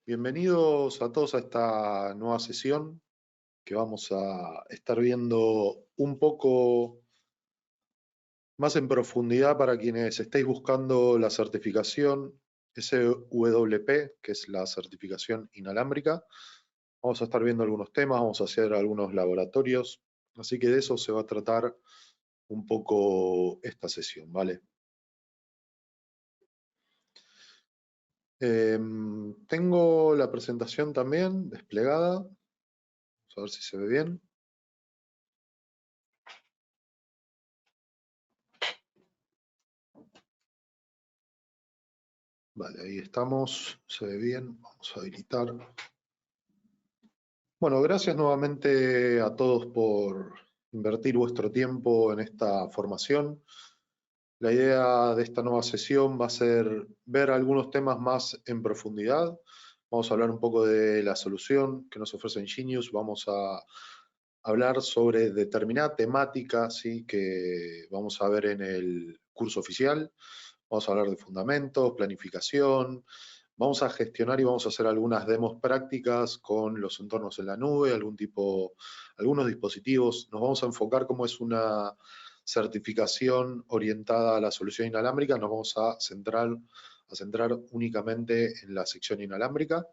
Bienvenidos a todos a esta nueva sesión que vamos a estar viendo un poco más en profundidad para quienes estéis buscando la certificación SWP, que es la certificación inalámbrica. Vamos a estar viendo algunos temas, vamos a hacer algunos laboratorios, así que de eso se va a tratar un poco esta sesión, ¿vale? Tengo la presentación también desplegada. Vamos a ver si se ve bien. Vale, ahí estamos, se ve bien, vamos a habilitar. Bueno, gracias nuevamente a todos por invertir vuestro tiempo en esta formación. La idea de esta nueva sesión va a ser ver algunos temas más en profundidad. Vamos a hablar un poco de la solución que nos ofrece Enginius. Vamos a hablar sobre determinada temática, ¿sí?, que vamos a ver en el curso oficial. Vamos a hablar de fundamentos, planificación. Vamos a gestionar y vamos a hacer algunas demos prácticas con los entornos en la nube, algunos dispositivos. Nos vamos a enfocar como es una certificación orientada a la solución inalámbrica. Nos vamos a centrar únicamente en la sección inalámbrica.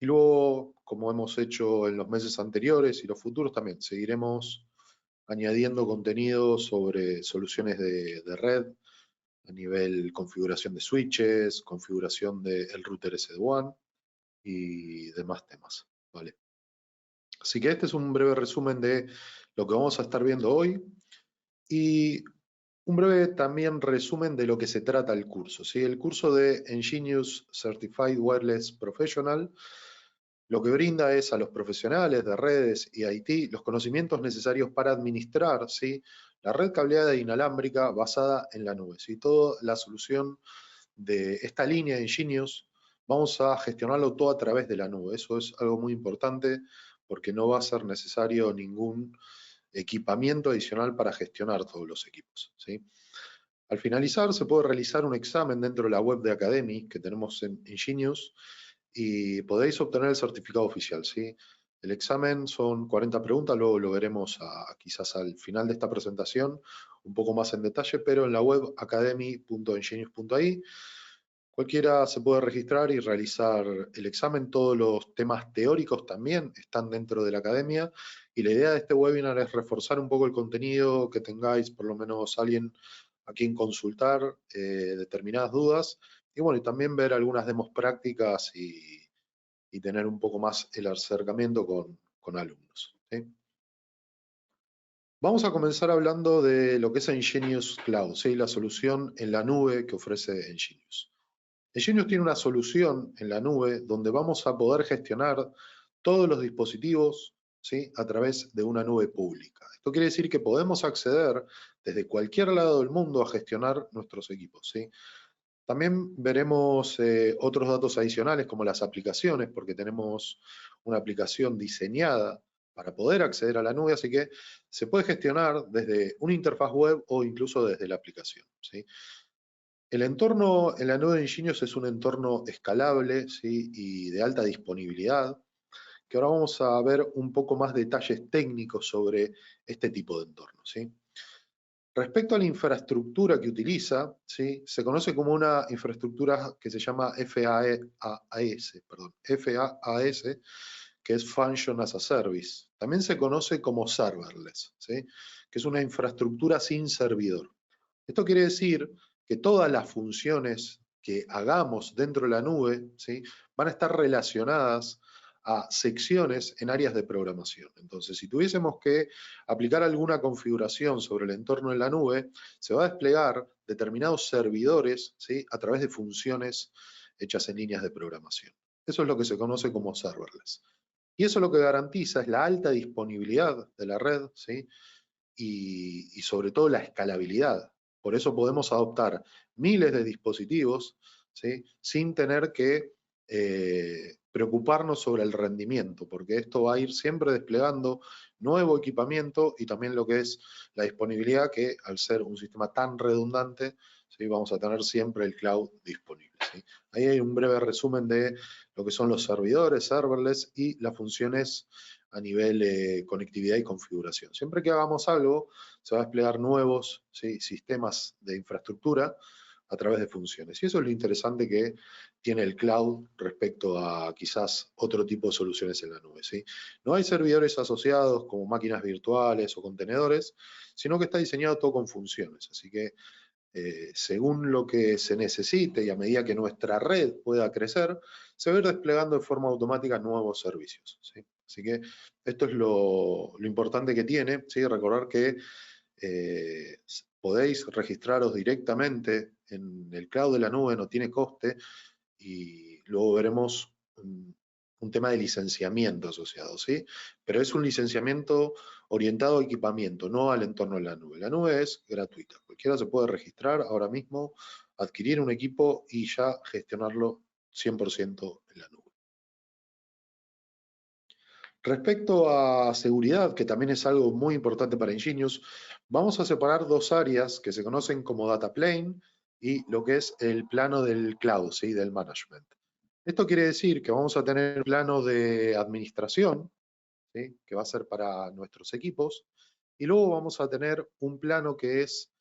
Y luego, como hemos hecho en los meses anteriores y los futuros también, seguiremos añadiendo contenido sobre soluciones de red, a nivel configuración de switches, configuración del router SD-WAN y demás temas, ¿vale? Así que este es un breve resumen de lo que vamos a estar viendo hoy y un breve también resumen de lo que se trata el curso, ¿sí? El curso de Enginius Certified Wireless Professional lo que brinda es a los profesionales de redes y IT los conocimientos necesarios para administrar, ¿sí?, la red cableada inalámbrica basada en la nube, ¿sí? Toda la solución de esta línea de Enginius vamos a gestionarlo todo a través de la nube. Eso es algo muy importante porque no va a ser necesario ningún equipamiento adicional para gestionar todos los equipos, ¿sí? Al finalizar se puede realizar un examen dentro de la web de Academy que tenemos en Enginius y podéis obtener el certificado oficial, ¿sí? El examen son 40 preguntas, luego lo veremos quizás al final de esta presentación un poco más en detalle, pero en la web academy.enginius.ai cualquiera se puede registrar y realizar el examen. Todos los temas teóricos también están dentro de la academia y la idea de este webinar es reforzar un poco el contenido, que tengáis por lo menos alguien a quien consultar determinadas dudas y bueno, y también ver algunas demos prácticas y tener un poco más el acercamiento con alumnos, ¿sí? Vamos a comenzar hablando de lo que es Enginius Cloud, ¿sí?, la solución en la nube que ofrece Enginius. Enginius tiene una solución en la nube donde vamos a poder gestionar todos los dispositivos, ¿sí?, a través de una nube pública. Esto quiere decir que podemos acceder desde cualquier lado del mundo a gestionar nuestros equipos, ¿sí? También veremos otros datos adicionales como las aplicaciones, porque tenemos una aplicación diseñada para poder acceder a la nube, así que se puede gestionar desde una interfaz web o incluso desde la aplicación, ¿sí? El entorno en la nube de Enginius es un entorno escalable, ¿sí?, y de alta disponibilidad, que ahora vamos a ver un poco más detalles técnicos sobre este tipo de entorno, ¿sí? Respecto a la infraestructura que utiliza, ¿sí?, se conoce como una infraestructura que se llama FAAS, que es Function as a Service. También se conoce como serverless, ¿sí?, que es una infraestructura sin servidor. Esto quiere decir que todas las funciones que hagamos dentro de la nube, ¿sí?, van a estar relacionadas a secciones en áreas de programación. Entonces, si tuviésemos que aplicar alguna configuración sobre el entorno en la nube, se va a desplegar determinados servidores, ¿sí?, a través de funciones hechas en líneas de programación. Eso es lo que se conoce como serverless. Y eso lo que garantiza es la alta disponibilidad de la red, ¿sí?, y sobre todo la escalabilidad. Por eso podemos adoptar miles de dispositivos, ¿sí?, sin tener que preocuparnos sobre el rendimiento, porque esto va a ir siempre desplegando nuevo equipamiento y también lo que es la disponibilidad, que al ser un sistema tan redundante ¿sí? Vamos a tener siempre el cloud disponible, ¿sí? Ahí hay un breve resumen de lo que son los servidores, serverless y las funciones a nivel conectividad y configuración. Siempre que hagamos algo, se va a desplegar nuevos, ¿sí?, sistemas de infraestructura a través de funciones. Y eso es lo interesante que tiene el cloud respecto a quizás otro tipo de soluciones en la nube, ¿sí? No hay servidores asociados como máquinas virtuales o contenedores, sino que está diseñado todo con funciones. Así que según lo que se necesite y a medida que nuestra red pueda crecer, se va a ir desplegando de forma automática nuevos servicios, ¿sí? Así que esto es lo importante que tiene, ¿sí? Recordar que eh, podéis registraros directamente en el cloud de la nube, no tiene coste, y luego veremos un tema de licenciamiento asociado, ¿sí? Pero es un licenciamiento orientado a equipamiento, no al entorno de la nube. La nube es gratuita, cualquiera se puede registrar ahora mismo, adquirir un equipo y ya gestionarlo 100% en la nube. Respecto a seguridad, que también es algo muy importante para Ingenious, vamos a separar dos áreas que se conocen como data plane y lo que es el plano del cloud, ¿sí?, del management. Esto quiere decir que vamos a tener un plano de administración, ¿sí?, que va a ser para nuestros equipos, y luego vamos a tener un plano que es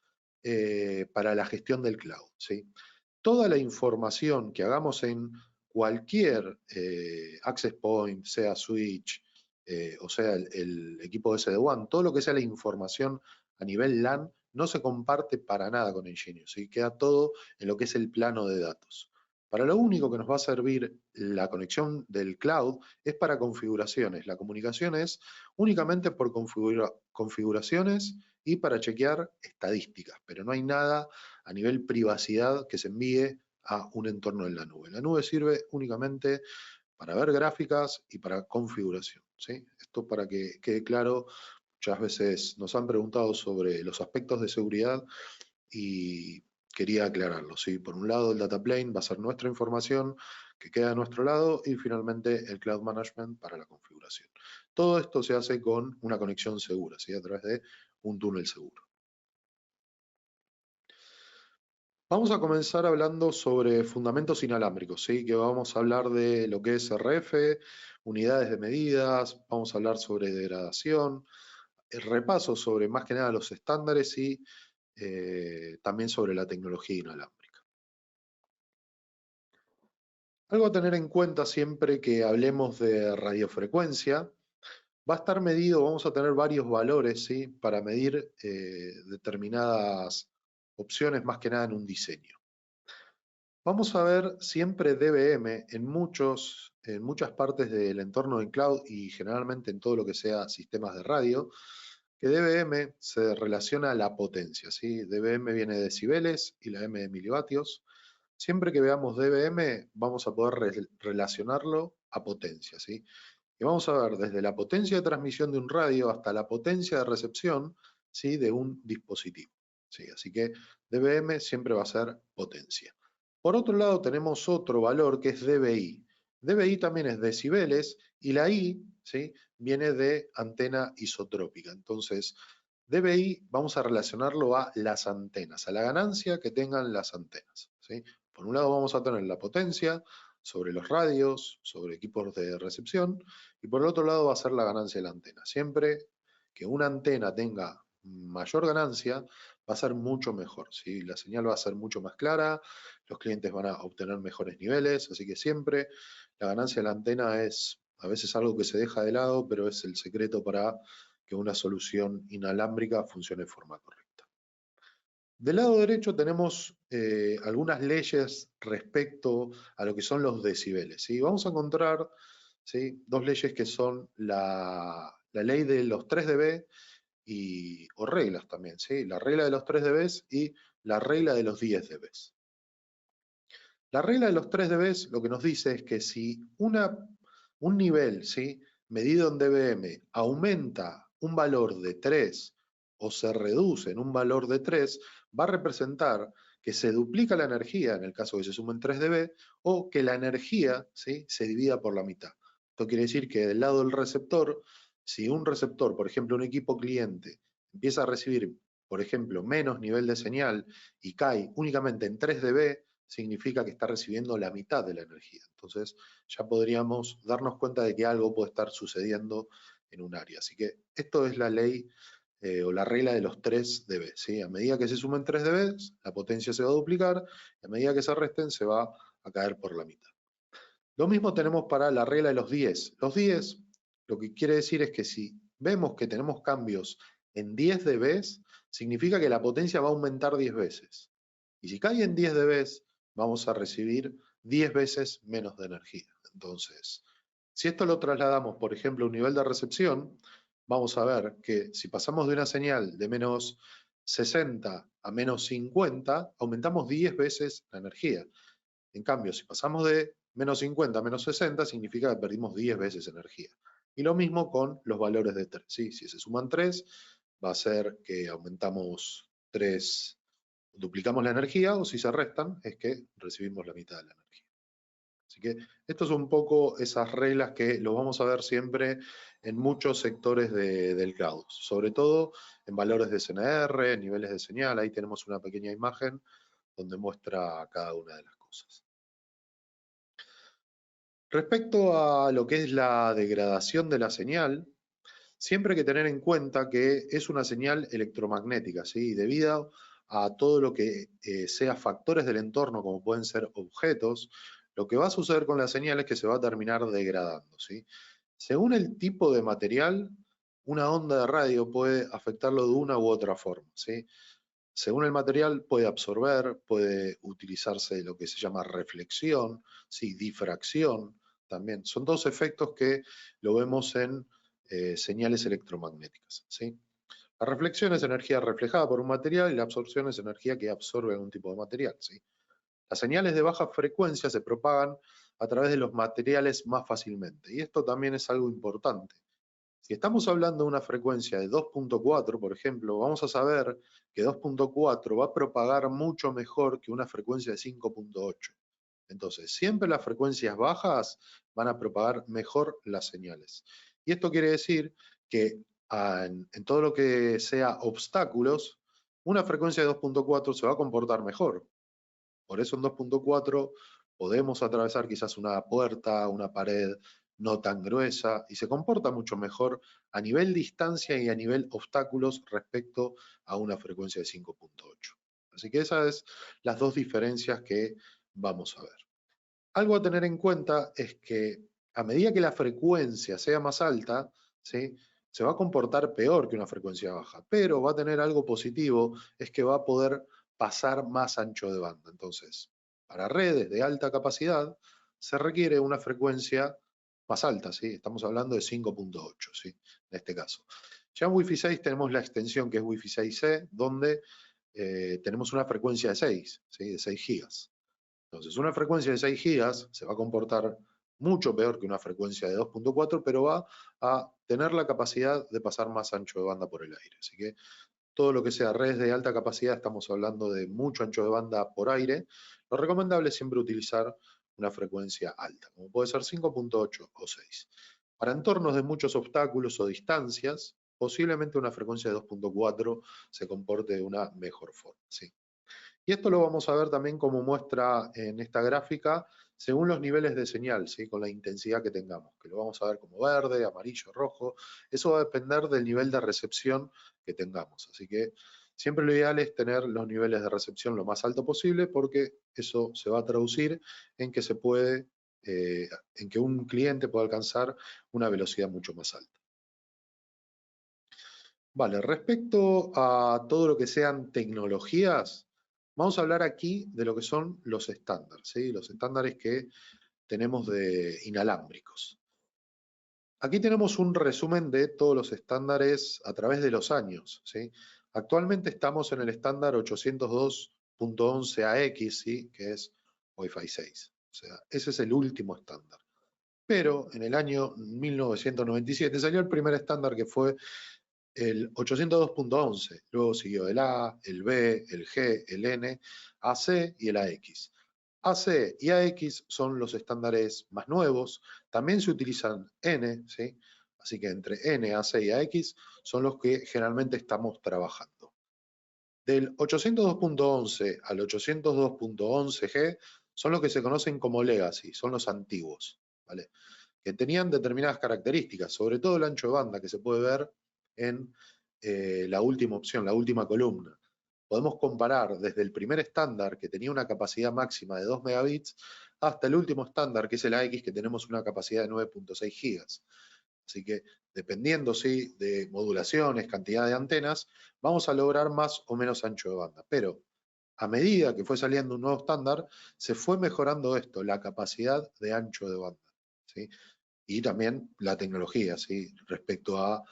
para la gestión del cloud, ¿sí? Toda la información que hagamos en cualquier access point, sea switch, o sea el equipo de SD-WAN, todo lo que sea la información a nivel LAN no se comparte para nada con Ingenious, ¿sí? Queda todo en lo que es el plano de datos. Para lo único que nos va a servir la conexión del cloud es para configuraciones. La comunicación es únicamente por configuraciones y para chequear estadísticas, pero no hay nada a nivel privacidad que se envíe a un entorno en la nube. La nube sirve únicamente para ver gráficas y para configuración, ¿sí? Esto para que quede claro, muchas veces nos han preguntado sobre los aspectos de seguridad y quería aclararlo, ¿sí? Por un lado, el data plane va a ser nuestra información que queda a nuestro lado y finalmente el cloud management para la configuración. Todo esto se hace con una conexión segura, ¿sí?, a través de un túnel seguro. Vamos a comenzar hablando sobre fundamentos inalámbricos, ¿sí? Que vamos a hablar de lo que es RF, unidades de medidas, vamos a hablar sobre degradación, el repaso sobre más que nada los estándares y también sobre la tecnología inalámbrica. Algo a tener en cuenta siempre que hablemos de radiofrecuencia, va a estar medido, vamos a tener varios valores, ¿sí?, para medir determinadas opciones, más que nada en un diseño. Vamos a ver siempre DBM en muchas partes del entorno de cloud y generalmente en todo lo que sea sistemas de radio, que DBM se relaciona a la potencia, ¿sí? DBM viene de decibeles y la M de milivatios. Siempre que veamos DBM vamos a poder relacionarlo a potencia, ¿sí? Y vamos a ver desde la potencia de transmisión de un radio hasta la potencia de recepción, ¿sí?, de un dispositivo, ¿sí? Así que DBM siempre va a ser potencia. Por otro lado tenemos otro valor que es dBi. dBi también es decibeles y la I, ¿sí?, viene de antena isotrópica. Entonces, dBi vamos a relacionarlo a las antenas, a la ganancia que tengan las antenas, ¿sí? Por un lado vamos a tener la potencia sobre los radios, sobre equipos de recepción, y por el otro lado va a ser la ganancia de la antena. Siempre que una antena tenga mayor ganancia, va a ser mucho mejor, ¿sí? La señal va a ser mucho más clara, los clientes van a obtener mejores niveles, así que siempre la ganancia de la antena es a veces algo que se deja de lado, pero es el secreto para que una solución inalámbrica funcione de forma correcta. Del lado derecho tenemos algunas leyes respecto a lo que son los decibeles, ¿sí? Vamos a encontrar, ¿sí?, dos leyes que son la ley de los 3 dB o reglas también, ¿sí? La regla de los 3 dB y la regla de los 10 dB. La regla de los 3 dB lo que nos dice es que si un nivel, ¿sí?, medido en dBm aumenta un valor de 3 o se reduce en un valor de 3, va a representar que se duplica la energía, en el caso que se sumen 3 dB, o que la energía, ¿sí?, se divida por la mitad. Esto quiere decir que del lado del receptor, si un receptor, por ejemplo un equipo cliente, empieza a recibir por ejemplo, menos nivel de señal y cae únicamente en 3 dB, significa que está recibiendo la mitad de la energía. Entonces ya podríamos darnos cuenta de que algo puede estar sucediendo en un área. Así que esto es la ley o la regla de los 3 dB. ¿Sí? A medida que se sumen 3 dB, la potencia se va a duplicar, y a medida que se resten, se va a caer por la mitad. Lo mismo tenemos para la regla de los 10. Los 10, lo que quiere decir es que si vemos que tenemos cambios en 10 dB, significa que la potencia va a aumentar 10 veces. Y si cae en 10 dB, vamos a recibir 10 veces menos de energía. Entonces, si esto lo trasladamos, por ejemplo, a un nivel de recepción, vamos a ver que si pasamos de una señal de menos 60 a menos 50, aumentamos 10 veces la energía. En cambio, si pasamos de menos 50 a menos 60, significa que perdimos 10 veces energía. Y lo mismo con los valores de 3. ¿Sí? Si se suman 3, va a ser que aumentamos 3, duplicamos la energía, o si se restan, es que recibimos la mitad de la energía. Así que esto son un poco esas reglas que lo vamos a ver siempre en muchos sectores del cloud, sobre todo en valores de CNR, niveles de señal. Ahí tenemos una pequeña imagen donde muestra cada una de las cosas. Respecto a lo que es la degradación de la señal, siempre hay que tener en cuenta que es una señal electromagnética, ¿sí? Debido a todo lo que sea factores del entorno, como pueden ser objetos, lo que va a suceder con la señal es que se va a terminar degradando, ¿sí? Según el tipo de material, una onda de radio puede afectarlo de una u otra forma, ¿sí? Según el material puede absorber, puede utilizarse lo que se llama reflexión, ¿sí? Difracción también. Son dos efectos que lo vemos en señales electromagnéticas, ¿sí? La reflexión es energía reflejada por un material y la absorción es energía que absorbe algún tipo de material, ¿sí? Las señales de baja frecuencia se propagan a través de los materiales más fácilmente, y esto también es algo importante. Si estamos hablando de una frecuencia de 2.4, por ejemplo, vamos a saber que 2.4 va a propagar mucho mejor que una frecuencia de 5.8. Entonces, siempre las frecuencias bajas van a propagar mejor las señales. Y esto quiere decir que en todo lo que sea obstáculos, una frecuencia de 2.4 se va a comportar mejor. Por eso en 2.4 podemos atravesar quizás una puerta, una pared no tan gruesa, y se comporta mucho mejor a nivel distancia y a nivel obstáculos respecto a una frecuencia de 5.8. Así que esas son las dos diferencias que vamos a ver. Algo a tener en cuenta es que a medida que la frecuencia sea más alta, ¿sí? Se va a comportar peor que una frecuencia baja, pero va a tener algo positivo, es que va a poder pasar más ancho de banda. Entonces, para redes de alta capacidad se requiere una frecuencia más alta, ¿sí? Estamos hablando de 5.8, ¿sí? En este caso. Ya en Wi-Fi 6 tenemos la extensión que es Wi-Fi 6E, donde tenemos una frecuencia de 6, ¿sí? De 6 gigas. Entonces, una frecuencia de 6 gigas se va a comportar mucho peor que una frecuencia de 2.4, pero va a tener la capacidad de pasar más ancho de banda por el aire. Así que todo lo que sea redes de alta capacidad, estamos hablando de mucho ancho de banda por aire. Lo recomendable es siempre utilizar una frecuencia alta, como puede ser 5.8 o 6. Para entornos de muchos obstáculos o distancias, posiblemente una frecuencia de 2.4 se comporte de una mejor forma, ¿sí? Y esto lo vamos a ver también como muestra en esta gráfica, según los niveles de señal, ¿sí? Con la intensidad que tengamos, que lo vamos a ver como verde, amarillo, rojo. Eso va a depender del nivel de recepción que tengamos. Así que siempre lo ideal es tener los niveles de recepción lo más alto posible, porque eso se va a traducir en que se puede, en que un cliente pueda alcanzar una velocidad mucho más alta. Vale, respecto a todo lo que sean tecnologías, vamos a hablar aquí de lo que son los estándares, ¿sí? Los estándares que tenemos de inalámbricos. Aquí tenemos un resumen de todos los estándares a través de los años, ¿sí? Actualmente estamos en el estándar 802.11ax, ¿sí? Que es Wi-Fi 6. O sea, ese es el último estándar. Pero en el año 1997 salió el primer estándar, que fue el 802.11, luego siguió el A, el B, el G, el N, AC y el AX. AC y AX son los estándares más nuevos, también se utilizan N, ¿sí? Así que entre N, AC y AX son los que generalmente estamos trabajando. Del 802.11 al 802.11G son los que se conocen como legacy, son los antiguos, ¿vale? Que tenían determinadas características, sobre todo el ancho de banda que se puede ver en la última opción, la última columna. Podemos comparar desde el primer estándar, que tenía una capacidad máxima de 2 megabits, hasta el último estándar, que es el AX, que tenemos una capacidad de 9.6 gigas. Así que, dependiendo ¿sí? de modulaciones, cantidad de antenas, vamos a lograr más o menos ancho de banda. Pero a medida que fue saliendo un nuevo estándar, se fue mejorando esto, la capacidad de ancho de banda, ¿sí? Y también la tecnología, ¿sí? Respecto a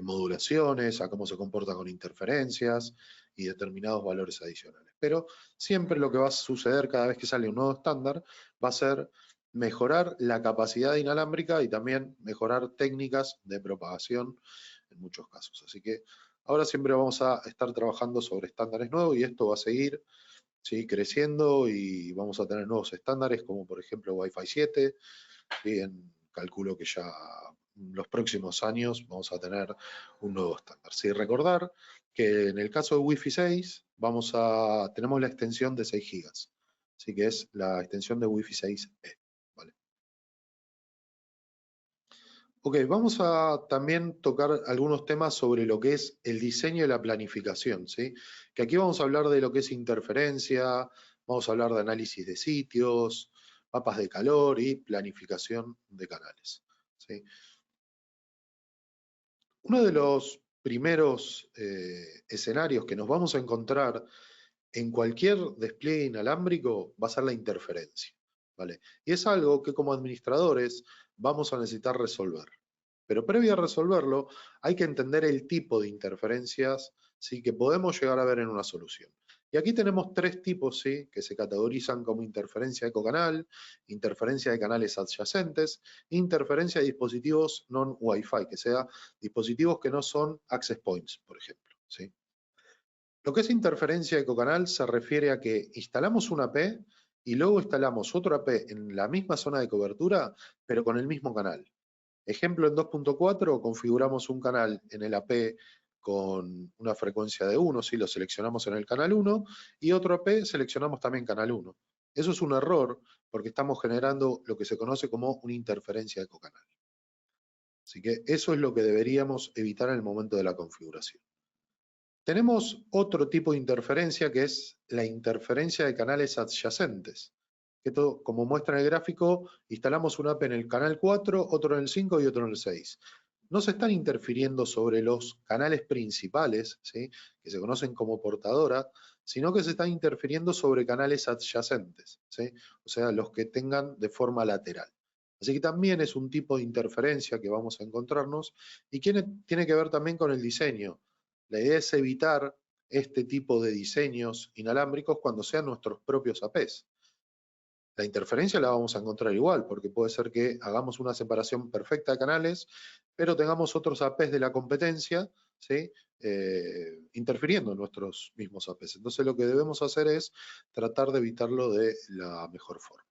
modulaciones, a cómo se comporta con interferencias y determinados valores adicionales. Pero siempre lo que va a suceder cada vez que sale un nuevo estándar va a ser mejorar la capacidad inalámbrica y también mejorar técnicas de propagación en muchos casos. Así que ahora siempre vamos a estar trabajando sobre estándares nuevos y esto va a seguir ¿sí? creciendo y vamos a tener nuevos estándares como por ejemplo Wi-Fi 7, ¿sí? Calculo que ya en los próximos años vamos a tener un nuevo estándar. ¿Sí? Recordar que en el caso de Wi-Fi 6 tenemos la extensión de 6 gigas, ¿sí? Que es la extensión de Wi-Fi 6E. ¿Vale? Ok, vamos a también tocar algunos temas sobre lo que es el diseño y la planificación, ¿sí? Que aquí vamos a hablar de lo que es interferencia, vamos a hablar de análisis de sitios, mapas de calor y planificación de canales, ¿sí? Uno de los primeros escenarios que nos vamos a encontrar en cualquier despliegue inalámbrico va a ser la interferencia, ¿vale? Y es algo que como administradores vamos a necesitar resolver. Pero previo a resolverlo, hay que entender el tipo de interferencias ¿sí? que podemos llegar a ver en una solución. Y aquí tenemos tres tipos ¿sí? que se categorizan como interferencia ecocanal, interferencia de canales adyacentes, interferencia de dispositivos non-Wi-Fi, que sea dispositivos que no son access points, por ejemplo. ¿sí? Lo que es interferencia ecocanal se refiere a que instalamos una AP y luego instalamos otro AP en la misma zona de cobertura, pero con el mismo canal. Ejemplo, en 2.4 configuramos un canal en el AP con una frecuencia de 1, si lo seleccionamos en el canal 1, y otro AP seleccionamos también canal 1. Eso es un error porque estamos generando lo que se conoce como una interferencia ecocanal. Así que eso es lo que deberíamos evitar en el momento de la configuración. Tenemos otro tipo de interferencia que es la interferencia de canales adyacentes. Esto, como muestra en el gráfico, instalamos un AP en el canal 4, otro en el 5 y otro en el 6. No se están interfiriendo sobre los canales principales, ¿sí? que se conocen como portadora, sino que se están interfiriendo sobre canales adyacentes, ¿sí? o sea, los que tengan de forma lateral. Así que también es un tipo de interferencia que vamos a encontrarnos y tiene que ver también con el diseño. La idea es evitar este tipo de diseños inalámbricos cuando sean nuestros propios APs. La interferencia la vamos a encontrar igual, porque puede ser que hagamos una separación perfecta de canales, pero tengamos otros APs de la competencia, ¿sí? Interfiriendo en nuestros mismos APs. Entonces lo que debemos hacer es tratar de evitarlo de la mejor forma.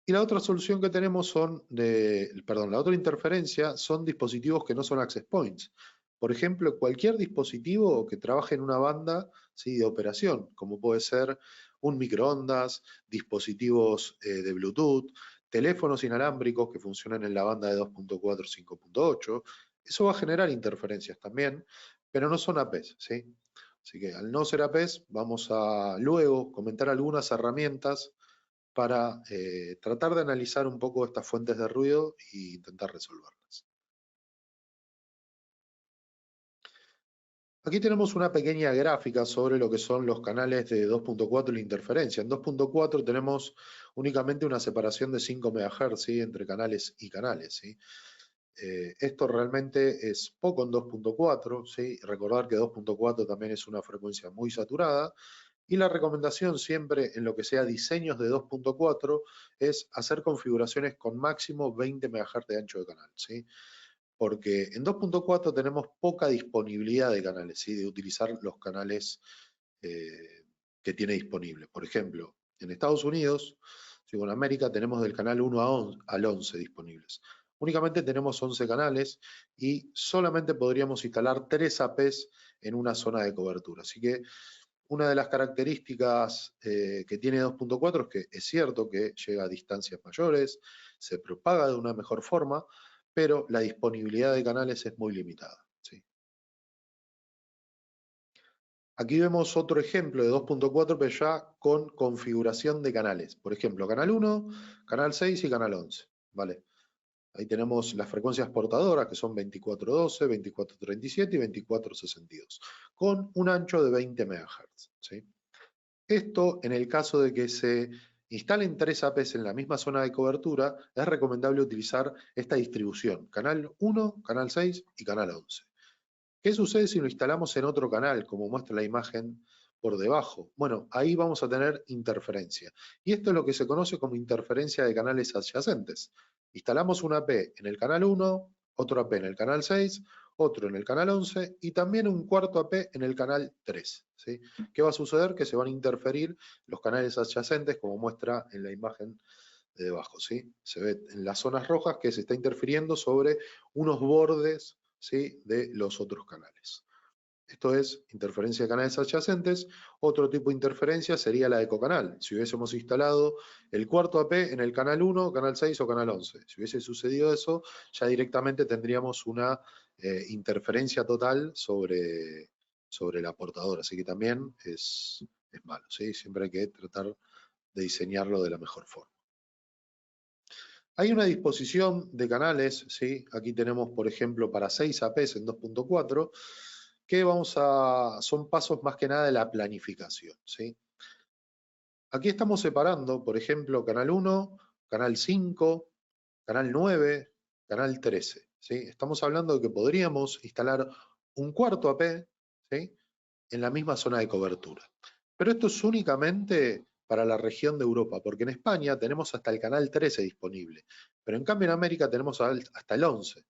Y la otra solución que tenemos la otra interferencia son dispositivos que no son access points. Por ejemplo, cualquier dispositivo que trabaje en una banda ¿sí? de operación, como puede ser un microondas, dispositivos de Bluetooth, teléfonos inalámbricos que funcionan en la banda de 2.4, 5.8. Eso va a generar interferencias también, pero no son APs, ¿sí? Así que al no ser APs, vamos a luego comentar algunas herramientas para tratar de analizar un poco estas fuentes de ruido e intentar resolverlas. Aquí tenemos una pequeña gráfica sobre lo que son los canales de 2.4 y la interferencia. En 2.4 tenemos únicamente una separación de 5 MHz ¿sí? entre canales y canales. ¿sí? Esto realmente es poco en 2.4. ¿sí? Recordar que 2.4 también es una frecuencia muy saturada. Y la recomendación siempre en lo que sea diseños de 2.4 es hacer configuraciones con máximo 20 MHz de ancho de canal, ¿sí? Porque en 2.4 tenemos poca disponibilidad de canales, ¿sí? De utilizar los canales que tiene disponibles. Por ejemplo, en Estados Unidos, en América tenemos del canal 1 al 11 disponibles. únicamente tenemos 11 canales y solamente podríamos instalar 3 APs en una zona de cobertura. Así que una de las características que tiene 2.4 es que es cierto que llega a distancias mayores, se propaga de una mejor forma, pero la disponibilidad de canales es muy limitada. ¿Sí? Aquí vemos otro ejemplo de 2.4, pero ya con configuración de canales. Por ejemplo, canal 1, canal 6 y canal 11. ¿Vale? Ahí tenemos las frecuencias portadoras, que son 2412, 2437 y 2462, con un ancho de 20 MHz. ¿Sí? Esto, en el caso de que se instalen 3 APs en la misma zona de cobertura, es recomendable utilizar esta distribución, canal 1, canal 6 y canal 11. ¿Qué sucede si lo instalamos en otro canal, como muestra la imagen por debajo? Bueno, ahí vamos a tener interferencia. Y esto es lo que se conoce como interferencia de canales adyacentes. Instalamos una AP en el canal 1, otro AP en el canal 6, otro en el canal 11 y también un cuarto AP en el canal 3. ¿Sí? ¿Qué va a suceder? Que se van a interferir los canales adyacentes, como muestra en la imagen de debajo. ¿Sí? Se ve en las zonas rojas que se está interfiriendo sobre unos bordes, ¿sí?, de los otros canales. Esto es interferencia de canales adyacentes. Otro tipo de interferencia sería la de cocanal. Si hubiésemos instalado el cuarto AP en el canal 1, canal 6 o canal 11. Si hubiese sucedido eso, ya directamente tendríamos una interferencia total sobre la portadora. Así que también es malo. ¿Sí? Siempre hay que tratar de diseñarlo de la mejor forma. Hay una disposición de canales, ¿sí? Aquí tenemos, por ejemplo, para 6 APs en 2.4, que son pasos más que nada de la planificación, ¿sí? Aquí estamos separando, por ejemplo, canal 1, canal 5, canal 9, canal 13, ¿sí? Estamos hablando de que podríamos instalar un cuarto AP, ¿sí?, en la misma zona de cobertura. Pero esto es únicamente para la región de Europa, porque en España tenemos hasta el canal 13 disponible, pero en cambio en América tenemos hasta el 11.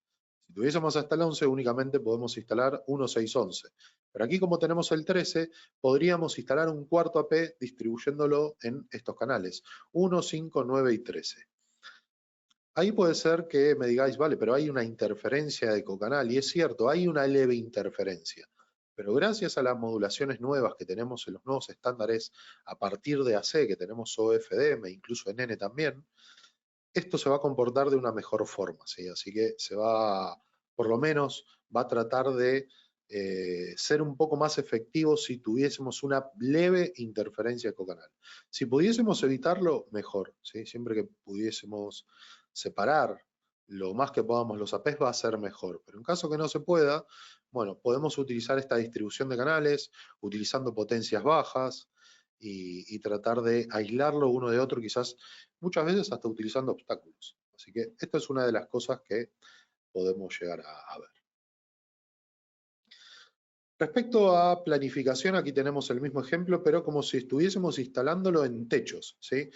Si tuviésemos hasta el 11, únicamente podemos instalar 1, 6, 11. Pero aquí, como tenemos el 13, podríamos instalar un cuarto AP distribuyéndolo en estos canales, 1, 5, 9 y 13. Ahí puede ser que me digáis, vale, pero hay una interferencia de cocanal, y es cierto, hay una leve interferencia. Pero gracias a las modulaciones nuevas que tenemos en los nuevos estándares a partir de AC, que tenemos OFDM, incluso en N también, esto se va a comportar de una mejor forma, ¿sí? Así que por lo menos, va a tratar de ser un poco más efectivo si tuviésemos una leve interferencia cocanal. Si pudiésemos evitarlo, mejor, ¿sí? Siempre que pudiésemos separar lo más que podamos los APs va a ser mejor, pero en caso que no se pueda, bueno, podemos utilizar esta distribución de canales, utilizando potencias bajas y tratar de aislarlo uno de otro, quizás muchas veces hasta utilizando obstáculos. Así que esta es una de las cosas que podemos llegar a ver. Respecto a planificación, aquí tenemos el mismo ejemplo, pero como si estuviésemos instalándolo en techos, ¿sí?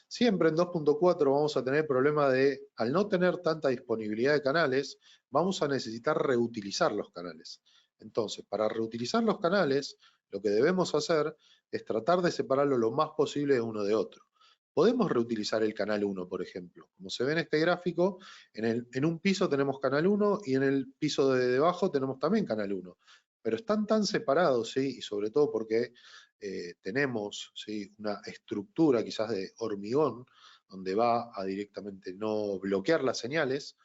Siempre en 2.4 vamos a tener problema de, al no tener tanta disponibilidad de canales, vamos a necesitar reutilizar los canales. Entonces, para reutilizar los canales, lo que debemos hacer es tratar de separarlo lo más posible de uno de otro. Podemos reutilizar el canal 1, por ejemplo. Como se ve en este gráfico, en un piso tenemos canal 1 y en el piso de debajo tenemos también canal 1. Pero están tan separados, ¿sí? Y sobre todo porque tenemos, ¿sí?, una estructura quizás de hormigón, donde va a directamente no bloquear las señales,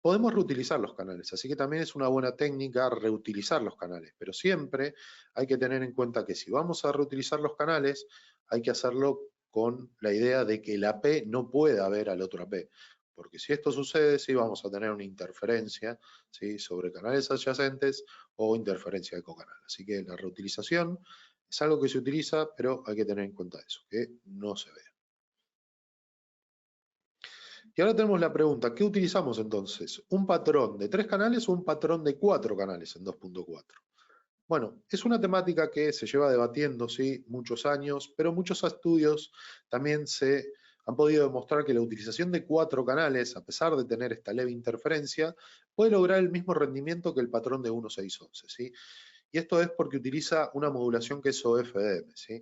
podemos reutilizar los canales. Así que también es una buena técnica reutilizar los canales. Pero siempre hay que tener en cuenta que si vamos a reutilizar los canales, hay que hacerlo con la idea de que el AP no pueda ver al otro AP. Porque si esto sucede, sí vamos a tener una interferencia, ¿sí?, sobre canales adyacentes o interferencia de cocanal. Así que la reutilización es algo que se utiliza, pero hay que tener en cuenta eso, que no se vea. Y ahora tenemos la pregunta, ¿qué utilizamos entonces? ¿Un patrón de 3 canales o un patrón de 4 canales en 2.4? Bueno, es una temática que se lleva debatiendo, ¿sí?, muchos años, pero muchos estudios también se han podido demostrar que la utilización de 4 canales, a pesar de tener esta leve interferencia, puede lograr el mismo rendimiento que el patrón de 1.6.11, ¿sí? Y esto es porque utiliza una modulación que es OFDM, ¿sí?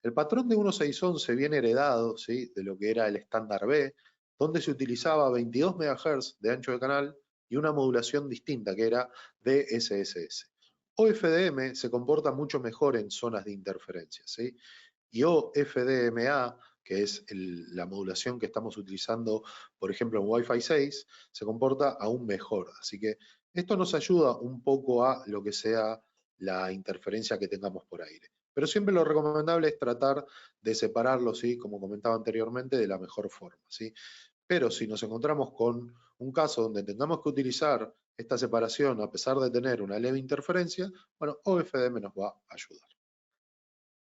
El patrón de 1.6.11 viene heredado, ¿sí?, de lo que era el estándar B, donde se utilizaba 22 MHz de ancho de canal y una modulación distinta que era DSSS. OFDM se comporta mucho mejor en zonas de interferencia, ¿sí? Y OFDMA, que es la modulación que estamos utilizando, por ejemplo, en Wi-Fi 6, se comporta aún mejor. Así que esto nos ayuda un poco a lo que sea la interferencia que tengamos por aire. Pero siempre lo recomendable es tratar de separarlo, ¿sí? Como comentaba anteriormente, de la mejor forma, ¿sí? Pero si nos encontramos con un caso donde tengamos que utilizar esta separación a pesar de tener una leve interferencia, bueno, OFDM nos va a ayudar.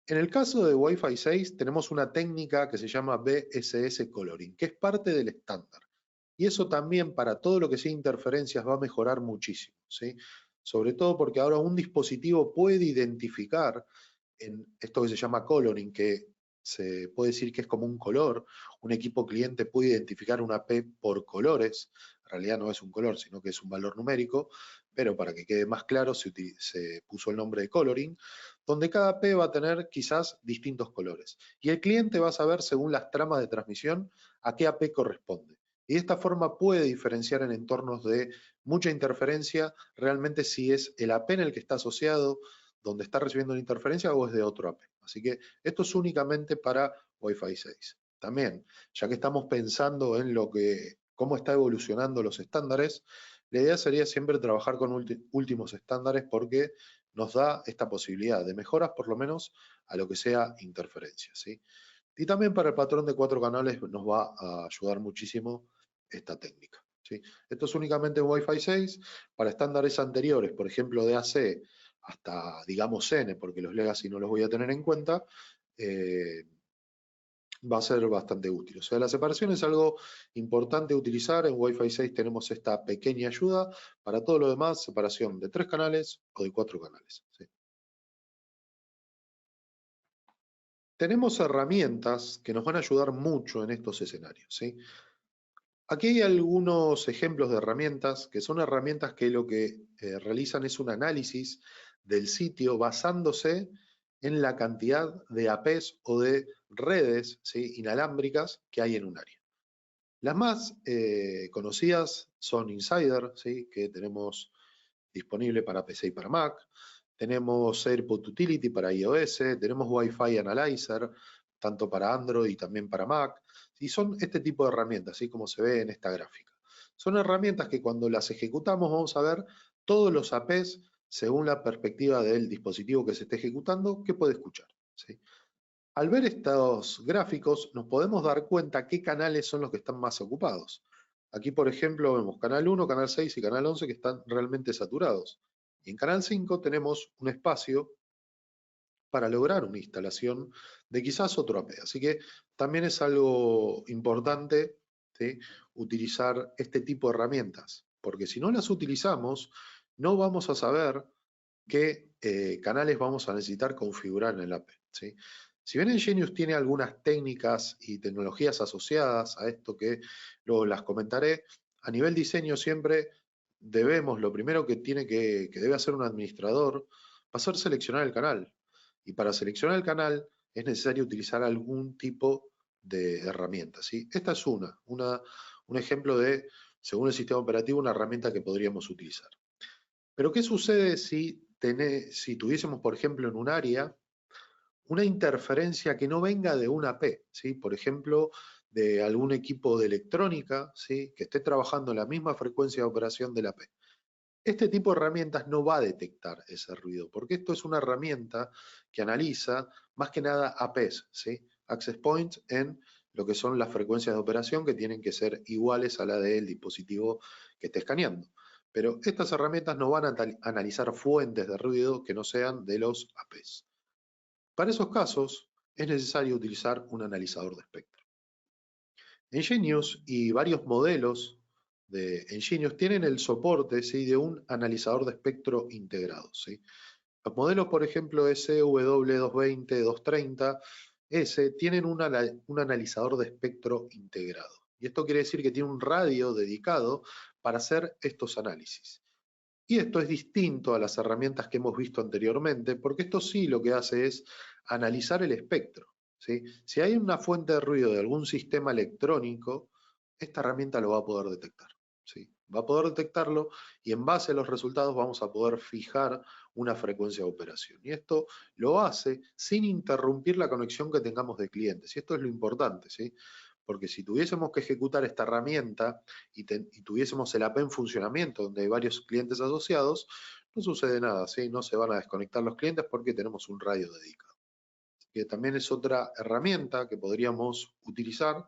En el caso de Wi-Fi 6 tenemos una técnica que se llama BSS Coloring, que es parte del estándar. Y eso también para todo lo que sea interferencias va a mejorar muchísimo, ¿sí? Sobre todo porque ahora un dispositivo puede identificar en esto que se llama coloring, que se puede decir que es como un color. Un equipo cliente puede identificar una P por colores. En realidad no es un color, sino que es un valor numérico, pero para que quede más claro se puso el nombre de coloring, donde cada P va a tener quizás distintos colores. Y el cliente va a saber, según las tramas de transmisión, a qué AP corresponde. Y de esta forma puede diferenciar en entornos de mucha interferencia realmente si es el AP en el que está asociado, donde está recibiendo una interferencia, o es de otro AP. Así que esto es únicamente para Wi-Fi 6. También, ya que estamos pensando en cómo está evolucionando los estándares, la idea sería siempre trabajar con últimos estándares porque nos da esta posibilidad de mejoras por lo menos a lo que sea interferencia, ¿sí? Y también para el patrón de 4 canales nos va a ayudar muchísimo esta técnica, ¿sí? Esto es únicamente en Wi-Fi 6. Para estándares anteriores, por ejemplo de AC hasta, digamos, N, porque los legacy no los voy a tener en cuenta, va a ser bastante útil. O sea, la separación es algo importante utilizar. En Wi-Fi 6 tenemos esta pequeña ayuda. Para todo lo demás, separación de 3 canales o de 4 canales, ¿sí? Tenemos herramientas que nos van a ayudar mucho en estos escenarios, ¿sí? Aquí hay algunos ejemplos de herramientas que son herramientas que lo que realizan es un análisis del sitio basándose en la cantidad de APs o de redes, ¿sí?, inalámbricas que hay en un área. Las más conocidas son Insider, ¿sí?, que tenemos disponible para PC y para Mac. Tenemos AirPod Utility para iOS, tenemos Wi-Fi Analyzer, tanto para Android y también para Mac. Y son este tipo de herramientas, así como se ve en esta gráfica. Son herramientas que cuando las ejecutamos vamos a ver todos los APs según la perspectiva del dispositivo que se esté ejecutando, que puede escuchar, ¿sí? Al ver estos gráficos nos podemos dar cuenta qué canales son los que están más ocupados. Aquí, por ejemplo, vemos canal 1, canal 6 y canal 11 que están realmente saturados. Y en canal 5 tenemos un espacio para lograr una instalación de quizás otro AP. Así que también es algo importante, ¿sí?, utilizar este tipo de herramientas, porque si no las utilizamos, no vamos a saber qué canales vamos a necesitar configurar en el AP, ¿sí? Si bien Engenius tiene algunas técnicas y tecnologías asociadas a esto que luego las comentaré, a nivel diseño siempre lo primero que debe hacer un administrador va a ser seleccionar el canal. Y para seleccionar el canal es necesario utilizar algún tipo de herramienta, ¿sí? Esta es un ejemplo de, según el sistema operativo, una herramienta que podríamos utilizar. Pero ¿qué sucede si tuviésemos, por ejemplo, en un área una interferencia que no venga de una AP, ¿sí? Por ejemplo, de algún equipo de electrónica, ¿sí?, que esté trabajando en la misma frecuencia de operación de la AP? Este tipo de herramientas no va a detectar ese ruido, porque esto es una herramienta que analiza más que nada APs, ¿sí?, access points, en lo que son las frecuencias de operación que tienen que ser iguales a la del dispositivo que esté escaneando. Pero estas herramientas no van a analizar fuentes de ruido que no sean de los APs. Para esos casos es necesario utilizar un analizador de espectro. Engenius y varios modelos de Engenius tienen el soporte, ¿sí?, de un analizador de espectro integrado, ¿sí? Los modelos, por ejemplo, SW220, 230S, tienen un analizador de espectro integrado. Y esto quiere decir que tiene un radio dedicado para hacer estos análisis. Y esto es distinto a las herramientas que hemos visto anteriormente, porque esto sí lo que hace es analizar el espectro, ¿sí? Si hay una fuente de ruido de algún sistema electrónico, esta herramienta lo va a poder detectar, ¿sí? Va a poder detectarlo y en base a los resultados vamos a poder fijar una frecuencia de operación. Y esto lo hace sin interrumpir la conexión que tengamos de clientes. Y esto es lo importante, ¿sí? Porque si tuviésemos que ejecutar esta herramienta y tuviésemos el AP en funcionamiento, donde hay varios clientes asociados, no sucede nada, ¿sí? No se van a desconectar los clientes porque tenemos un radio dedicado. Que también es otra herramienta que podríamos utilizar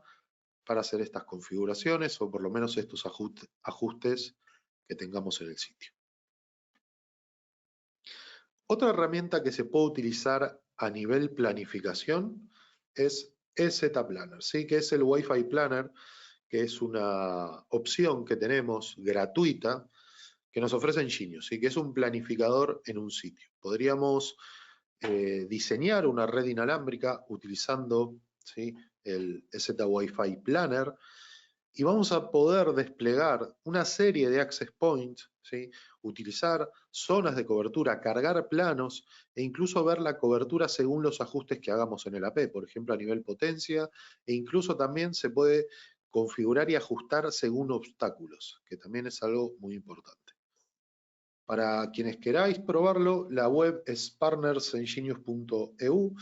para hacer estas configuraciones o por lo menos estos ajustes que tengamos en el sitio. Otra herramienta que se puede utilizar a nivel planificación es EZ-Planner, ¿sí? Que es el Wi-Fi Planner, que es una opción que tenemos gratuita que nos ofrece Ingenious, ¿sí? Que es un planificador en un sitio. Podríamos diseñar una red inalámbrica utilizando, ¿sí?, el EZ Wi-Fi Planner, y vamos a poder desplegar una serie de access points, ¿sí?, utilizar zonas de cobertura, cargar planos e incluso ver la cobertura según los ajustes que hagamos en el AP, por ejemplo a nivel potencia, e incluso también se puede configurar y ajustar según obstáculos, que también es algo muy importante. Para quienes queráis probarlo, la web es partnersengenius.eu.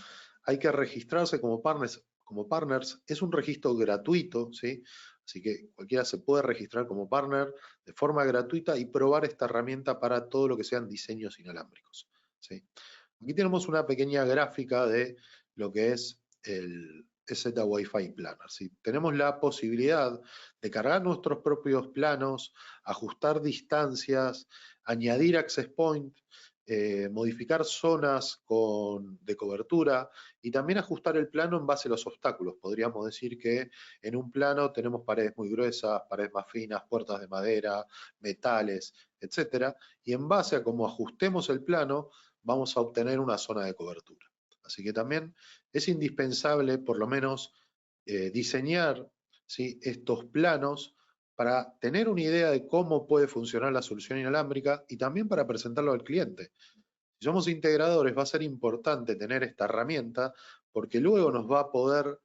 Hay que registrarse como partners. Es un registro gratuito, ¿sí? Así que cualquiera se puede registrar como partner de forma gratuita y probar esta herramienta para todo lo que sean diseños inalámbricos, ¿sí? Aquí tenemos una pequeña gráfica de lo que es el EZ Wi-Fi Planner, ¿sí? Tenemos la posibilidad de cargar nuestros propios planos, ajustar distancias, añadir access point, modificar zonas de cobertura y también ajustar el plano en base a los obstáculos. Podríamos decir que en un plano tenemos paredes muy gruesas, paredes más finas, puertas de madera, metales, etcétera, y en base a cómo ajustemos el plano vamos a obtener una zona de cobertura. Así que también es indispensable por lo menos diseñar, ¿sí?, estos planos para tener una idea de cómo puede funcionar la solución inalámbrica y también para presentarlo al cliente. Si somos integradores va a ser importante tener esta herramienta porque luego nos va a poder,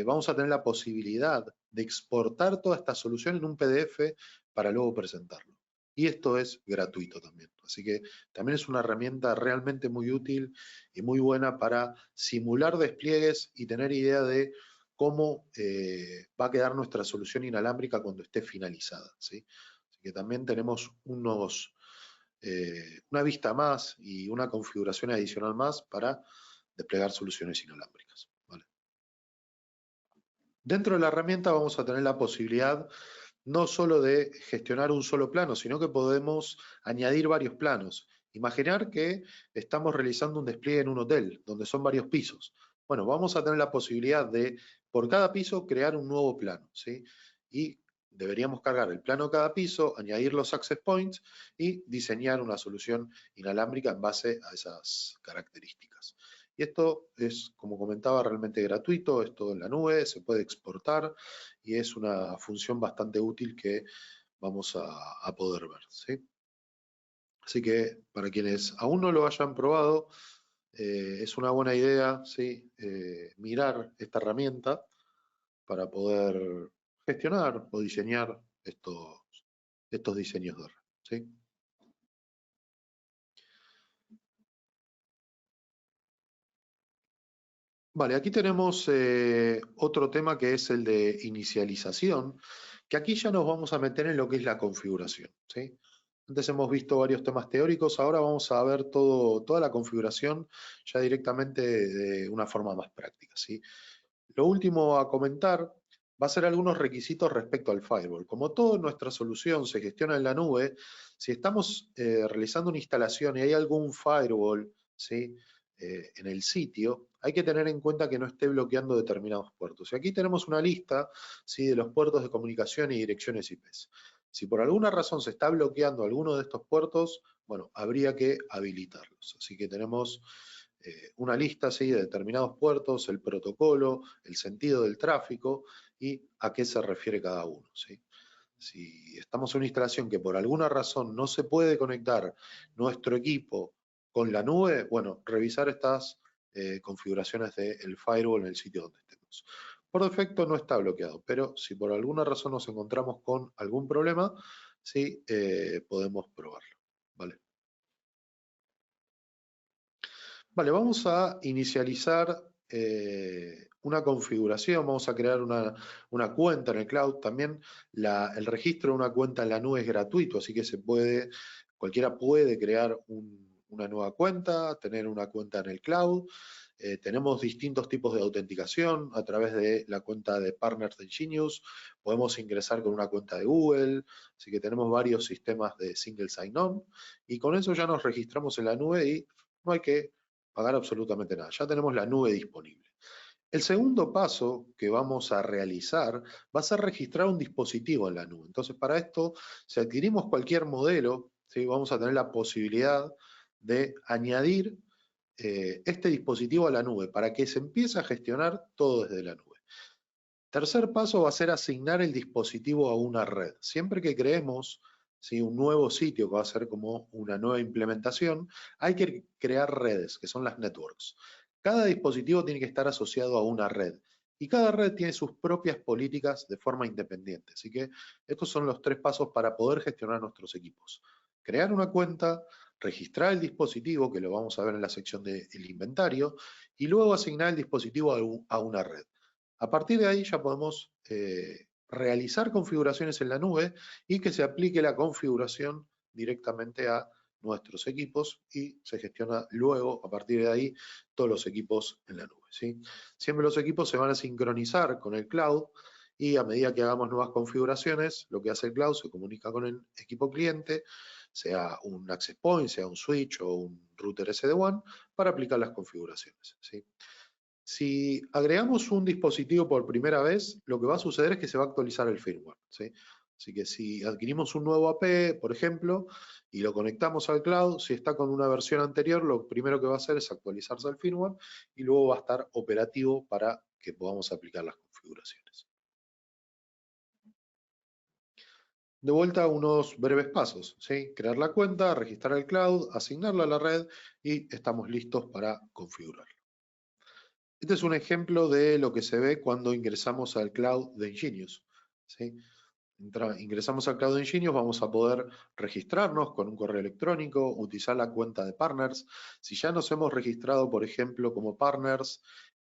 vamos a tener la posibilidad de exportar toda esta solución en un PDF para luego presentarlo. Y esto es gratuito también. Así que también es una herramienta realmente muy útil y muy buena para simular despliegues y tener idea de cómo va a quedar nuestra solución inalámbrica cuando esté finalizada, ¿sí? Así que también tenemos una vista más y una configuración adicional más para desplegar soluciones inalámbricas, ¿vale? Dentro de la herramienta vamos a tener la posibilidad no solo de gestionar un solo plano, sino que podemos añadir varios planos. Imaginar que estamos realizando un despliegue en un hotel, donde son varios pisos. Bueno, vamos a tener la posibilidad de, por cada piso, crear un nuevo plano, ¿sí? Y deberíamos cargar el plano cada piso, añadir los access points y diseñar una solución inalámbrica en base a esas características. Y esto es, como comentaba, realmente gratuito, es todo en la nube, se puede exportar y es una función bastante útil que vamos a poder ver, ¿sí? Así que para quienes aún no lo hayan probado, es una buena idea, ¿sí?, mirar esta herramienta para poder gestionar o diseñar estos diseños de red, ¿sí? Vale, aquí tenemos otro tema que es el de inicialización, que aquí ya nos vamos a meter en lo que es la configuración, ¿sí? Antes hemos visto varios temas teóricos, ahora vamos a ver toda la configuración ya directamente de una forma más práctica, ¿sí? Lo último a comentar va a ser algunos requisitos respecto al firewall. Como toda nuestra solución se gestiona en la nube, si estamos realizando una instalación y hay algún firewall, ¿sí?, en el sitio, hay que tener en cuenta que no esté bloqueando determinados puertos. Y aquí tenemos una lista, ¿sí?, de los puertos de comunicación y direcciones IP. Si por alguna razón se está bloqueando alguno de estos puertos, bueno, habría que habilitarlos. Así que tenemos una lista, ¿sí?, de determinados puertos, el protocolo, el sentido del tráfico y a qué se refiere cada uno, ¿sí? Si estamos en una instalación que por alguna razón no se puede conectar nuestro equipo con la nube, bueno, revisar estas configuraciones del firewall en el sitio donde estemos. Por defecto no está bloqueado, pero si por alguna razón nos encontramos con algún problema, sí podemos probarlo. ¿Vale? Vale, vamos a inicializar una configuración, vamos a crear una cuenta en el cloud. También el registro de una cuenta en la nube es gratuito, así que cualquiera puede crear una nueva cuenta, tener una cuenta en el cloud. Tenemos distintos tipos de autenticación a través de la cuenta de Partners de Genius. Podemos ingresar con una cuenta de Google, así que tenemos varios sistemas de single sign-on y con eso ya nos registramos en la nube y no hay que pagar absolutamente nada. Ya tenemos la nube disponible. El segundo paso que vamos a realizar va a ser registrar un dispositivo en la nube. Entonces, para esto, si adquirimos cualquier modelo, ¿sí? Vamos a tener la posibilidad de añadir este dispositivo a la nube para que se empiece a gestionar todo desde la nube. Tercer paso va a ser asignar el dispositivo a una red. Siempre que creemos un nuevo sitio que va a ser como una nueva implementación, hay que crear redes, que son las networks. Cada dispositivo tiene que estar asociado a una red y cada red tiene sus propias políticas de forma independiente. Así que estos son los 3 pasos para poder gestionar nuestros equipos. Crear una cuenta, registrar el dispositivo, que lo vamos a ver en la sección del inventario, y luego asignar el dispositivo a una red. A partir de ahí ya podemos realizar configuraciones en la nube y que se aplique la configuración directamente a nuestros equipos y se gestiona luego, a partir de ahí, todos los equipos en la nube. ¿Sí? Siempre los equipos se van a sincronizar con el cloud y a medida que hagamos nuevas configuraciones, lo que hace el cloud se comunica con el equipo cliente, sea un access point, sea un switch o un router SD-WAN, para aplicar las configuraciones. ¿Sí? Si agregamos un dispositivo por primera vez, lo que va a suceder es que se va a actualizar el firmware. ¿Sí? Así que si adquirimos un nuevo AP, por ejemplo, y lo conectamos al cloud, si está con una versión anterior, lo primero que va a hacer es actualizarse el firmware y luego va a estar operativo para que podamos aplicar las configuraciones. De vuelta, unos breves pasos. ¿Sí? Crear la cuenta, registrar el cloud, asignarla a la red y estamos listos para configurarlo. Este es un ejemplo de lo que se ve cuando ingresamos al cloud de Ingenious. ¿Sí? Ingresamos al cloud de Ingenious, vamos a poder registrarnos con un correo electrónico, utilizar la cuenta de partners. Si ya nos hemos registrado, por ejemplo, como partners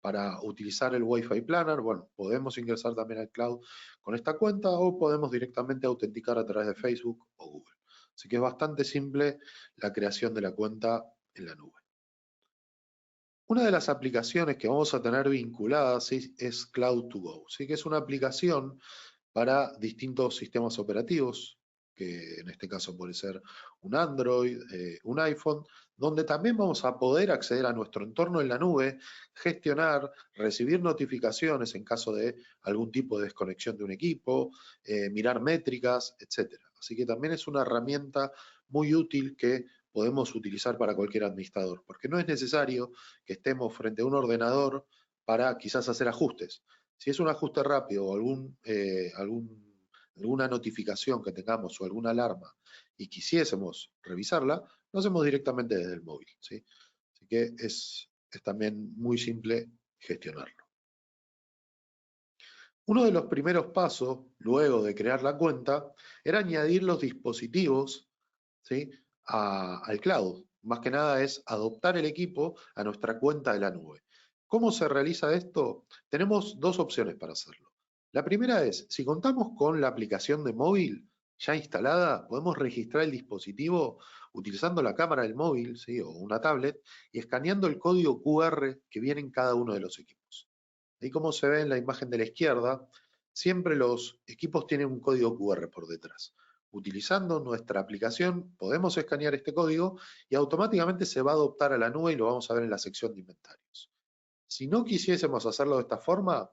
para utilizar el Wi-Fi Planner, bueno, podemos ingresar también al cloud con esta cuenta o podemos directamente autenticar a través de Facebook o Google. Así que es bastante simple la creación de la cuenta en la nube. Una de las aplicaciones que vamos a tener vinculadas es Cloud2Go, ¿sí? Que es una aplicación para distintos sistemas operativos, que en este caso puede ser un Android, un iPhone, donde también vamos a poder acceder a nuestro entorno en la nube, gestionar, recibir notificaciones en caso de algún tipo de desconexión de un equipo, mirar métricas, etc. Así que también es una herramienta muy útil que podemos utilizar para cualquier administrador, porque no es necesario que estemos frente a un ordenador para quizás hacer ajustes. Si es un ajuste rápido o alguna notificación que tengamos o alguna alarma y quisiésemos revisarla, lo hacemos directamente desde el móvil. ¿Sí? Así que es también muy simple gestionarlo. Uno de los primeros pasos, luego de crear la cuenta, era añadir los dispositivos, ¿sí? Al cloud. Más que nada es adoptar el equipo a nuestra cuenta de la nube. ¿Cómo se realiza esto? Tenemos 2 opciones para hacerlo. La primera es, si contamos con la aplicación de móvil ya instalada, podemos registrar el dispositivo utilizando la cámara del móvil, ¿sí? O una tablet y escaneando el código QR que viene en cada uno de los equipos. Ahí como se ve en la imagen de la izquierda, siempre los equipos tienen un código QR por detrás. Utilizando nuestra aplicación podemos escanear este código y automáticamente se va a adoptar a la nube y lo vamos a ver en la sección de inventarios. Si no quisiésemos hacerlo de esta forma,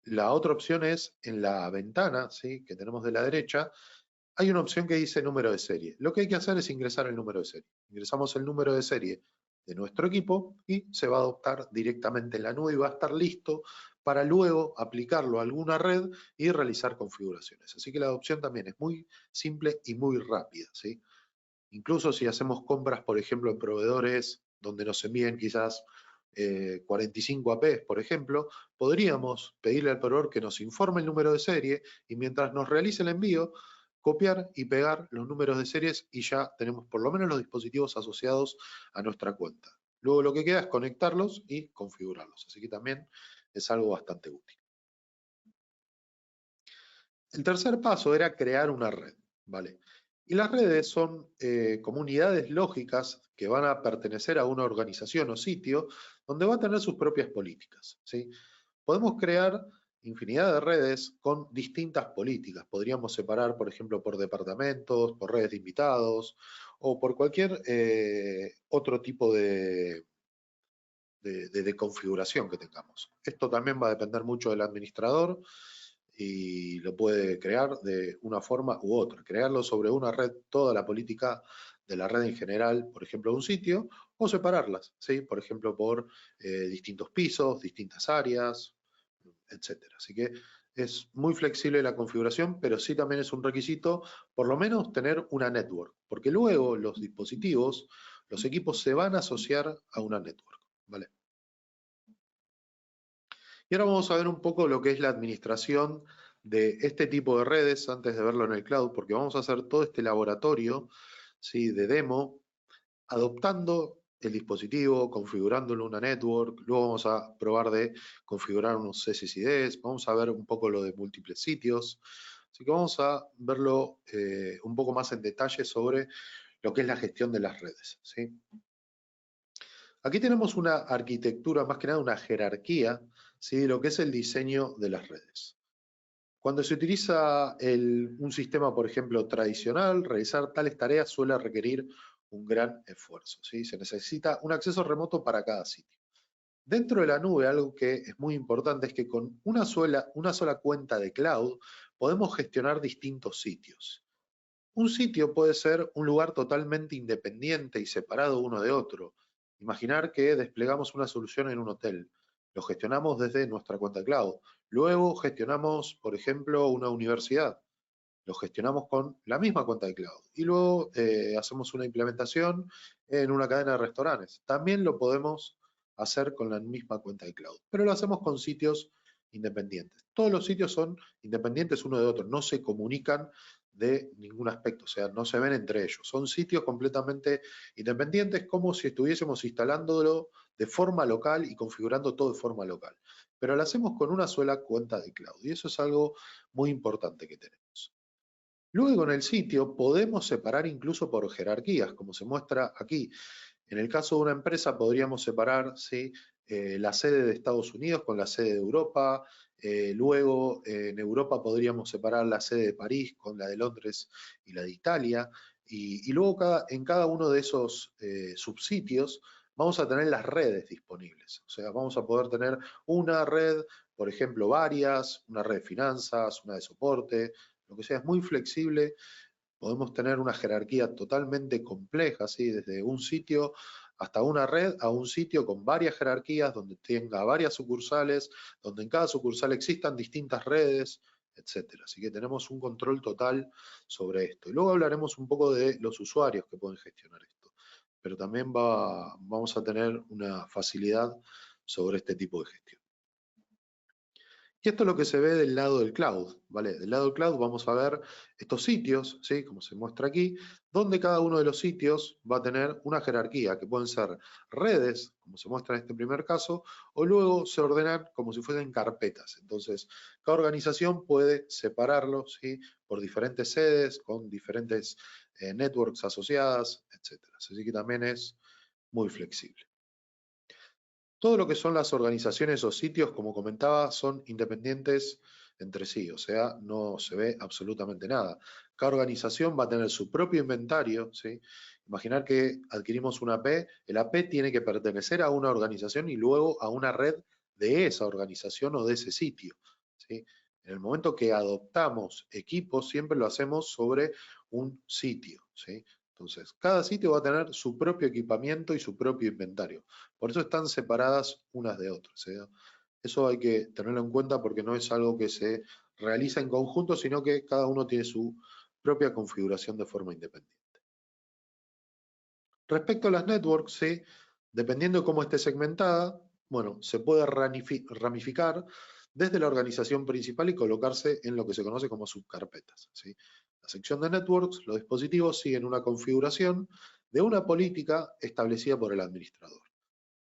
la otra opción es en la ventana, ¿sí? Que tenemos de la derecha, hay una opción que dice número de serie. Lo que hay que hacer es ingresar el número de serie. Ingresamos el número de serie de nuestro equipo y se va a adoptar directamente en la nube y va a estar listo para luego aplicarlo a alguna red y realizar configuraciones. Así que la adopción también es muy simple y muy rápida, ¿sí? Incluso si hacemos compras, por ejemplo, en proveedores donde nos envíen quizás 45 APs, por ejemplo, podríamos pedirle al proveedor que nos informe el número de serie y mientras nos realice el envío, copiar y pegar los números de series y ya tenemos por lo menos los dispositivos asociados a nuestra cuenta. Luego lo que queda es conectarlos y configurarlos, así que también es algo bastante útil. El tercer paso era crear una red, ¿vale? Y las redes son comunidades lógicas que van a pertenecer a una organización o sitio donde va a tener sus propias políticas, ¿sí? Podemos crear infinidad de redes con distintas políticas. Podríamos separar, por ejemplo, por departamentos, por redes de invitados o por cualquier otro tipo de configuración que tengamos. Esto también va a depender mucho del administrador y lo puede crear de una forma u otra. Crearlo sobre una red, toda la política de la red en general, por ejemplo, de un sitio, o separarlas, ¿sí? Por ejemplo, por distintos pisos, distintas áreas, etcétera. Así que es muy flexible la configuración, pero sí también es un requisito, por lo menos, tener una network, porque luego los dispositivos, los equipos se van a asociar a una network, ¿vale? Y ahora vamos a ver un poco lo que es la administración de este tipo de redes antes de verlo en el cloud, porque vamos a hacer todo este laboratorio, ¿sí?, de demo, adoptando el dispositivo, configurándolo en una network, luego vamos a probar de configurar unos SSIDs, vamos a ver un poco lo de múltiples sitios, así que vamos a verlo un poco más en detalle sobre lo que es la gestión de las redes, ¿sí? Aquí tenemos una arquitectura, más que nada una jerarquía, ¿sí?, de lo que es el diseño de las redes. Cuando se utiliza un sistema, por ejemplo, tradicional, realizar tales tareas suele requerir un gran esfuerzo, ¿sí? Se necesita un acceso remoto para cada sitio. Dentro de la nube, algo que es muy importante es que con una sola cuenta de cloud podemos gestionar distintos sitios. Un sitio puede ser un lugar totalmente independiente y separado uno de otro. Imaginar que desplegamos una solución en un hotel. Lo gestionamos desde nuestra cuenta cloud. Luego gestionamos, por ejemplo, una universidad. Lo gestionamos con la misma cuenta de cloud. Y luego hacemos una implementación en una cadena de restaurantes. También lo podemos hacer con la misma cuenta de cloud. Pero lo hacemos con sitios independientes. Todos los sitios son independientes uno de otro. No se comunican de ningún aspecto, o sea, no se ven entre ellos. Son sitios completamente independientes, como si estuviésemos instalándolo de forma local y configurando todo de forma local. Pero lo hacemos con una sola cuenta de cloud y eso es algo muy importante que tenemos. Luego en el sitio podemos separar incluso por jerarquías, como se muestra aquí. En el caso de una empresa podríamos separar, ¿sí?, la sede de Estados Unidos con la sede de Europa. Luego en Europa podríamos separar la sede de París con la de Londres y la de Italia. Y luego en cada uno de esos subsitios vamos a tener las redes disponibles. O sea, vamos a poder tener una red, por ejemplo, varias, una red de finanzas, una de soporte, lo que sea, es muy flexible. Podemos tener una jerarquía totalmente compleja, ¿sí?, desde un sitio hasta una red a un sitio con varias jerarquías, donde tenga varias sucursales, donde en cada sucursal existan distintas redes, etcétera. Así que tenemos un control total sobre esto. Y luego hablaremos un poco de los usuarios que pueden gestionar esto. Pero también vamos a tener una facilidad sobre este tipo de gestión. Y esto es lo que se ve del lado del cloud, ¿vale? Del lado del cloud vamos a ver estos sitios, ¿sí?, como se muestra aquí, donde cada uno de los sitios va a tener una jerarquía, que pueden ser redes, como se muestra en este primer caso, o luego se ordenan como si fuesen carpetas. Entonces, cada organización puede separarlos, ¿sí?, por diferentes sedes, con diferentes networks asociadas, etcétera. Así que también es muy flexible. Todo lo que son las organizaciones o sitios, como comentaba, son independientes entre sí, o sea, no se ve absolutamente nada. Cada organización va a tener su propio inventario, ¿sí? Imaginar que adquirimos una AP, el AP tiene que pertenecer a una organización y luego a una red de esa organización o de ese sitio, ¿sí? En el momento que adoptamos equipos, siempre lo hacemos sobre un sitio, ¿sí? Entonces, cada sitio va a tener su propio equipamiento y su propio inventario. Por eso están separadas unas de otras, ¿eh? Eso hay que tenerlo en cuenta porque no es algo que se realiza en conjunto, sino que cada uno tiene su propia configuración de forma independiente. Respecto a las networks, ¿sí?, Dependiendo de cómo esté segmentada, bueno, se puede ramificar desde la organización principal y colocarse en lo que se conoce como subcarpetas, ¿sí? La sección de networks, los dispositivos siguen una configuración de una política establecida por el administrador.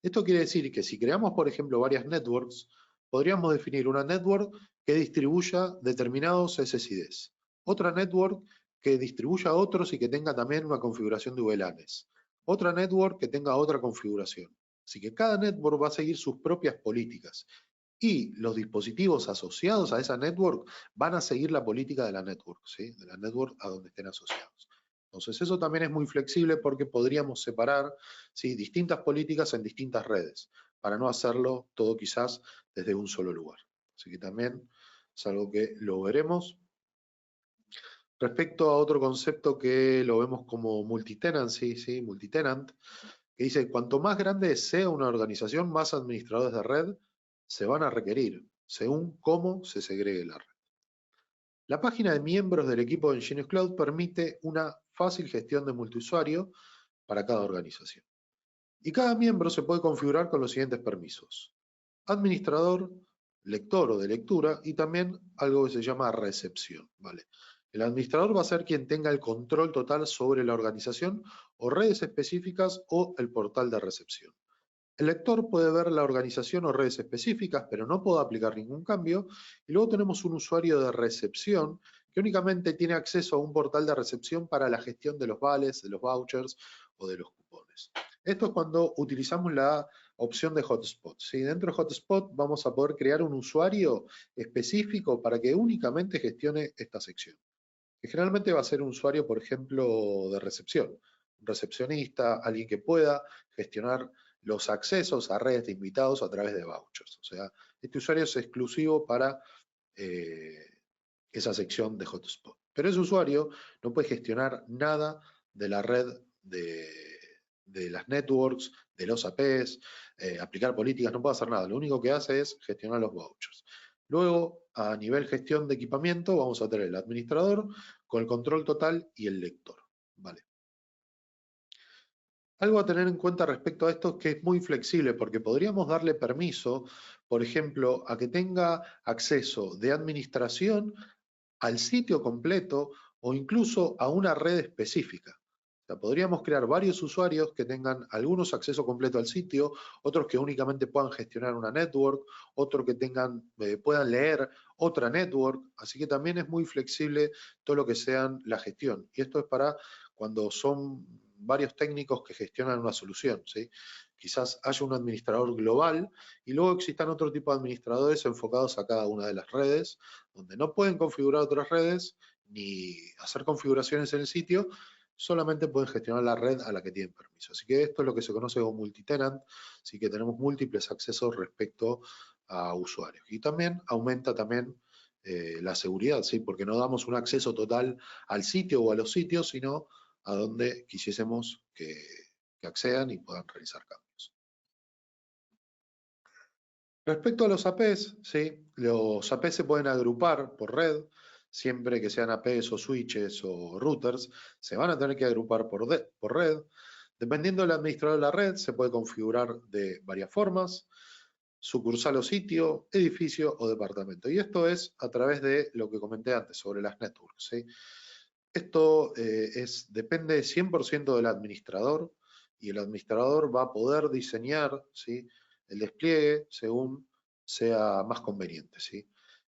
Esto quiere decir que si creamos, por ejemplo, varias networks, podríamos definir una network que distribuya determinados SSIDs, otra network que distribuya otros y que tenga también una configuración de VLANs, otra network que tenga otra configuración. Así que cada network va a seguir sus propias políticas y los dispositivos asociados a esa network van a seguir la política de la network, ¿sí? De la network a donde estén asociados. Entonces eso también es muy flexible porque podríamos separar, ¿sí?, distintas políticas en distintas redes, para no hacerlo todo quizás desde un solo lugar. Así que también es algo que lo veremos. Respecto a otro concepto que lo vemos como multitenancy, ¿sí? Multitenant, que dice, cuanto más grande sea una organización, más administradores de red se van a requerir, según cómo se segregue la red. La página de miembros del equipo de Genius Cloud permite una fácil gestión de multiusuario para cada organización. Y cada miembro se puede configurar con los siguientes permisos: administrador, lector o de lectura, y también algo que se llama recepción, ¿vale? El administrador va a ser quien tenga el control total sobre la organización o redes específicas o el portal de recepción. El lector puede ver la organización o redes específicas, pero no puede aplicar ningún cambio. Y luego tenemos un usuario de recepción que únicamente tiene acceso a un portal de recepción para la gestión de los vales, de los vouchers o de los cupones. Esto es cuando utilizamos la opción de hotspot, ¿sí? Dentro de hotspot vamos a poder crear un usuario específico para que únicamente gestione esta sección, que generalmente va a ser un usuario, por ejemplo, de recepción, un recepcionista, alguien que pueda gestionar los accesos a redes de invitados a través de vouchers. O sea, este usuario es exclusivo para esa sección de hotspot. Pero ese usuario no puede gestionar nada de la red de las networks, de los APs, aplicar políticas, no puede hacer nada. Lo único que hace es gestionar los vouchers. Luego, a nivel gestión de equipamiento, vamos a tener el administrador con el control total y el lector. ¿Vale? Algo a tener en cuenta respecto a esto es que es muy flexible porque podríamos darle permiso, por ejemplo, a que tenga acceso de administración al sitio completo o incluso a una red específica. O sea, podríamos crear varios usuarios que tengan algunos acceso completo al sitio, otros que únicamente puedan gestionar una network, otros que puedan leer otra network. Así que también es muy flexible todo lo que sean la gestión. Y esto es para cuando son varios técnicos que gestionan una solución, ¿sí? Quizás haya un administrador global y luego existan otro tipo de administradores enfocados a cada una de las redes, donde no pueden configurar otras redes ni hacer configuraciones en el sitio, solamente pueden gestionar la red a la que tienen permiso. Así que esto es lo que se conoce como multitenant, así que tenemos múltiples accesos respecto a usuarios. Y también aumenta también la seguridad, ¿sí? Porque no damos un acceso total al sitio o a los sitios, sino a donde quisiésemos que accedan y puedan realizar cambios. Respecto a los APs, ¿sí? Los APs se pueden agrupar por red, siempre que sean APs o switches o routers, se van a tener que agrupar por red. Dependiendo del administrador de la red, se puede configurar de varias formas: sucursal o sitio, edificio o departamento. Y esto es a través de lo que comenté antes sobre las networks, ¿sí? Esto depende 100% del administrador, y el administrador va a poder diseñar, ¿sí?, el despliegue según sea más conveniente, ¿sí?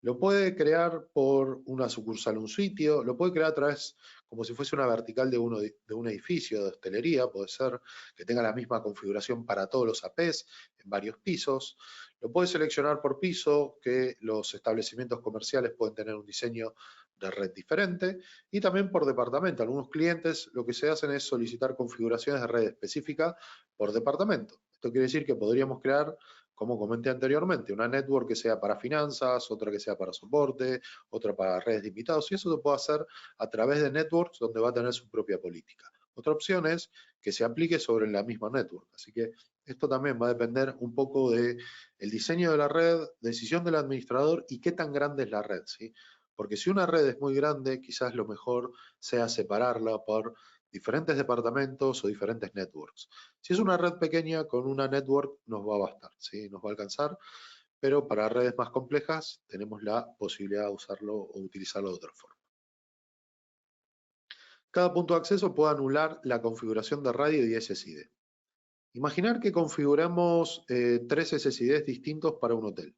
Lo puede crear por una sucursal, un sitio, lo puede crear a través, como si fuese una vertical de un edificio de hostelería, puede ser que tenga la misma configuración para todos los APs en varios pisos. Lo puede seleccionar por piso, que los establecimientos comerciales pueden tener un diseño de red diferente, y también por departamento. Algunos clientes lo que se hacen es solicitar configuraciones de red específica por departamento. Esto quiere decir que podríamos crear, como comenté anteriormente, una network que sea para finanzas, otra que sea para soporte, otra para redes de invitados, y eso se puede hacer a través de networks donde va a tener su propia política. Otra opción es que se aplique sobre la misma network. Así que esto también va a depender un poco del diseño de la red, decisión del administrador y qué tan grande es la red, ¿sí? Porque si una red es muy grande, quizás lo mejor sea separarla por diferentes departamentos o diferentes networks. Si es una red pequeña, con una network nos va a bastar, ¿sí? Nos va a alcanzar, pero para redes más complejas tenemos la posibilidad de usarlo o utilizarlo de otra forma. Cada punto de acceso puede anular la configuración de radio y SSID. Imaginar que configuramos 3 SSIDs distintos para un hotel.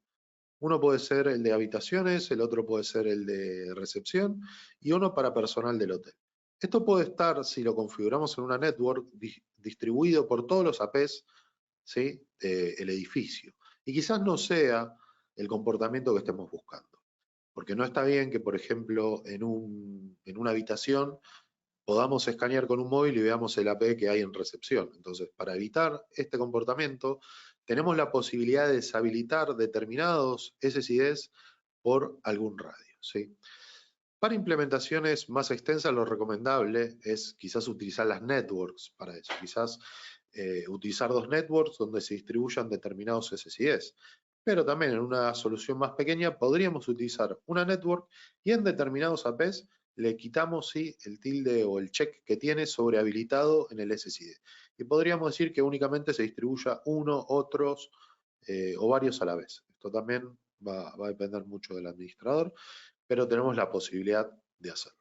Uno puede ser el de habitaciones, el otro puede ser el de recepción y uno para personal del hotel. Esto puede estar, si lo configuramos en una network, distribuido por todos los APs, ¿sí? El edificio. Y quizás no sea el comportamiento que estemos buscando. Porque no está bien que, por ejemplo, en una habitación podamos escanear con un móvil y veamos el AP que hay en recepción. Entonces, para evitar este comportamiento, tenemos la posibilidad de deshabilitar determinados SSIDs por algún radio, ¿sí? Para implementaciones más extensas, lo recomendable es quizás utilizar las networks para eso. Quizás utilizar 2 networks donde se distribuyan determinados SSIDs. Pero también en una solución más pequeña podríamos utilizar una network y en determinados APs le quitamos el tilde o el check que tiene sobre habilitado en el SSID. Y podríamos decir que únicamente se distribuya uno, otros o varios a la vez. Esto también va a depender mucho del administrador, pero tenemos la posibilidad de hacerlo.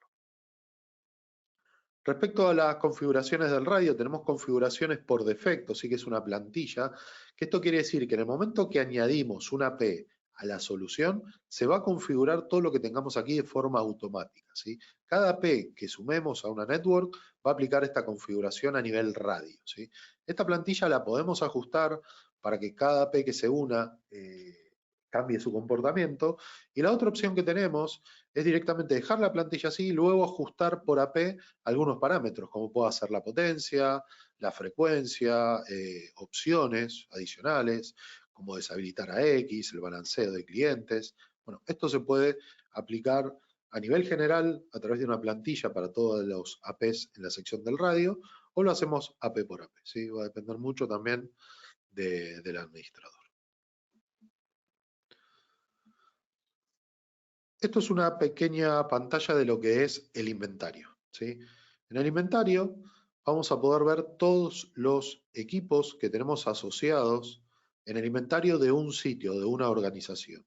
Respecto a las configuraciones del radio, tenemos configuraciones por defecto, sí que es una plantilla, que esto quiere decir que en el momento que añadimos una AP a la solución, se va a configurar todo lo que tengamos aquí de forma automática, ¿sí? Cada AP que sumemos a una network va a aplicar esta configuración a nivel radio, ¿sí? Esta plantilla la podemos ajustar para que cada AP que se una cambie su comportamiento. Y la otra opción que tenemos es directamente dejar la plantilla así y luego ajustar por AP algunos parámetros, como pueda ser la potencia, la frecuencia, opciones adicionales, como deshabilitar a X, el balanceo de clientes. Bueno, esto se puede aplicar a nivel general a través de una plantilla para todos los APs en la sección del radio, o lo hacemos AP por AP, ¿sí? Va a depender mucho también del administrador. Esto es una pequeña pantalla de lo que es el inventario, ¿sí? En el inventario vamos a poder ver todos los equipos que tenemos asociados en el inventario de un sitio, de una organización.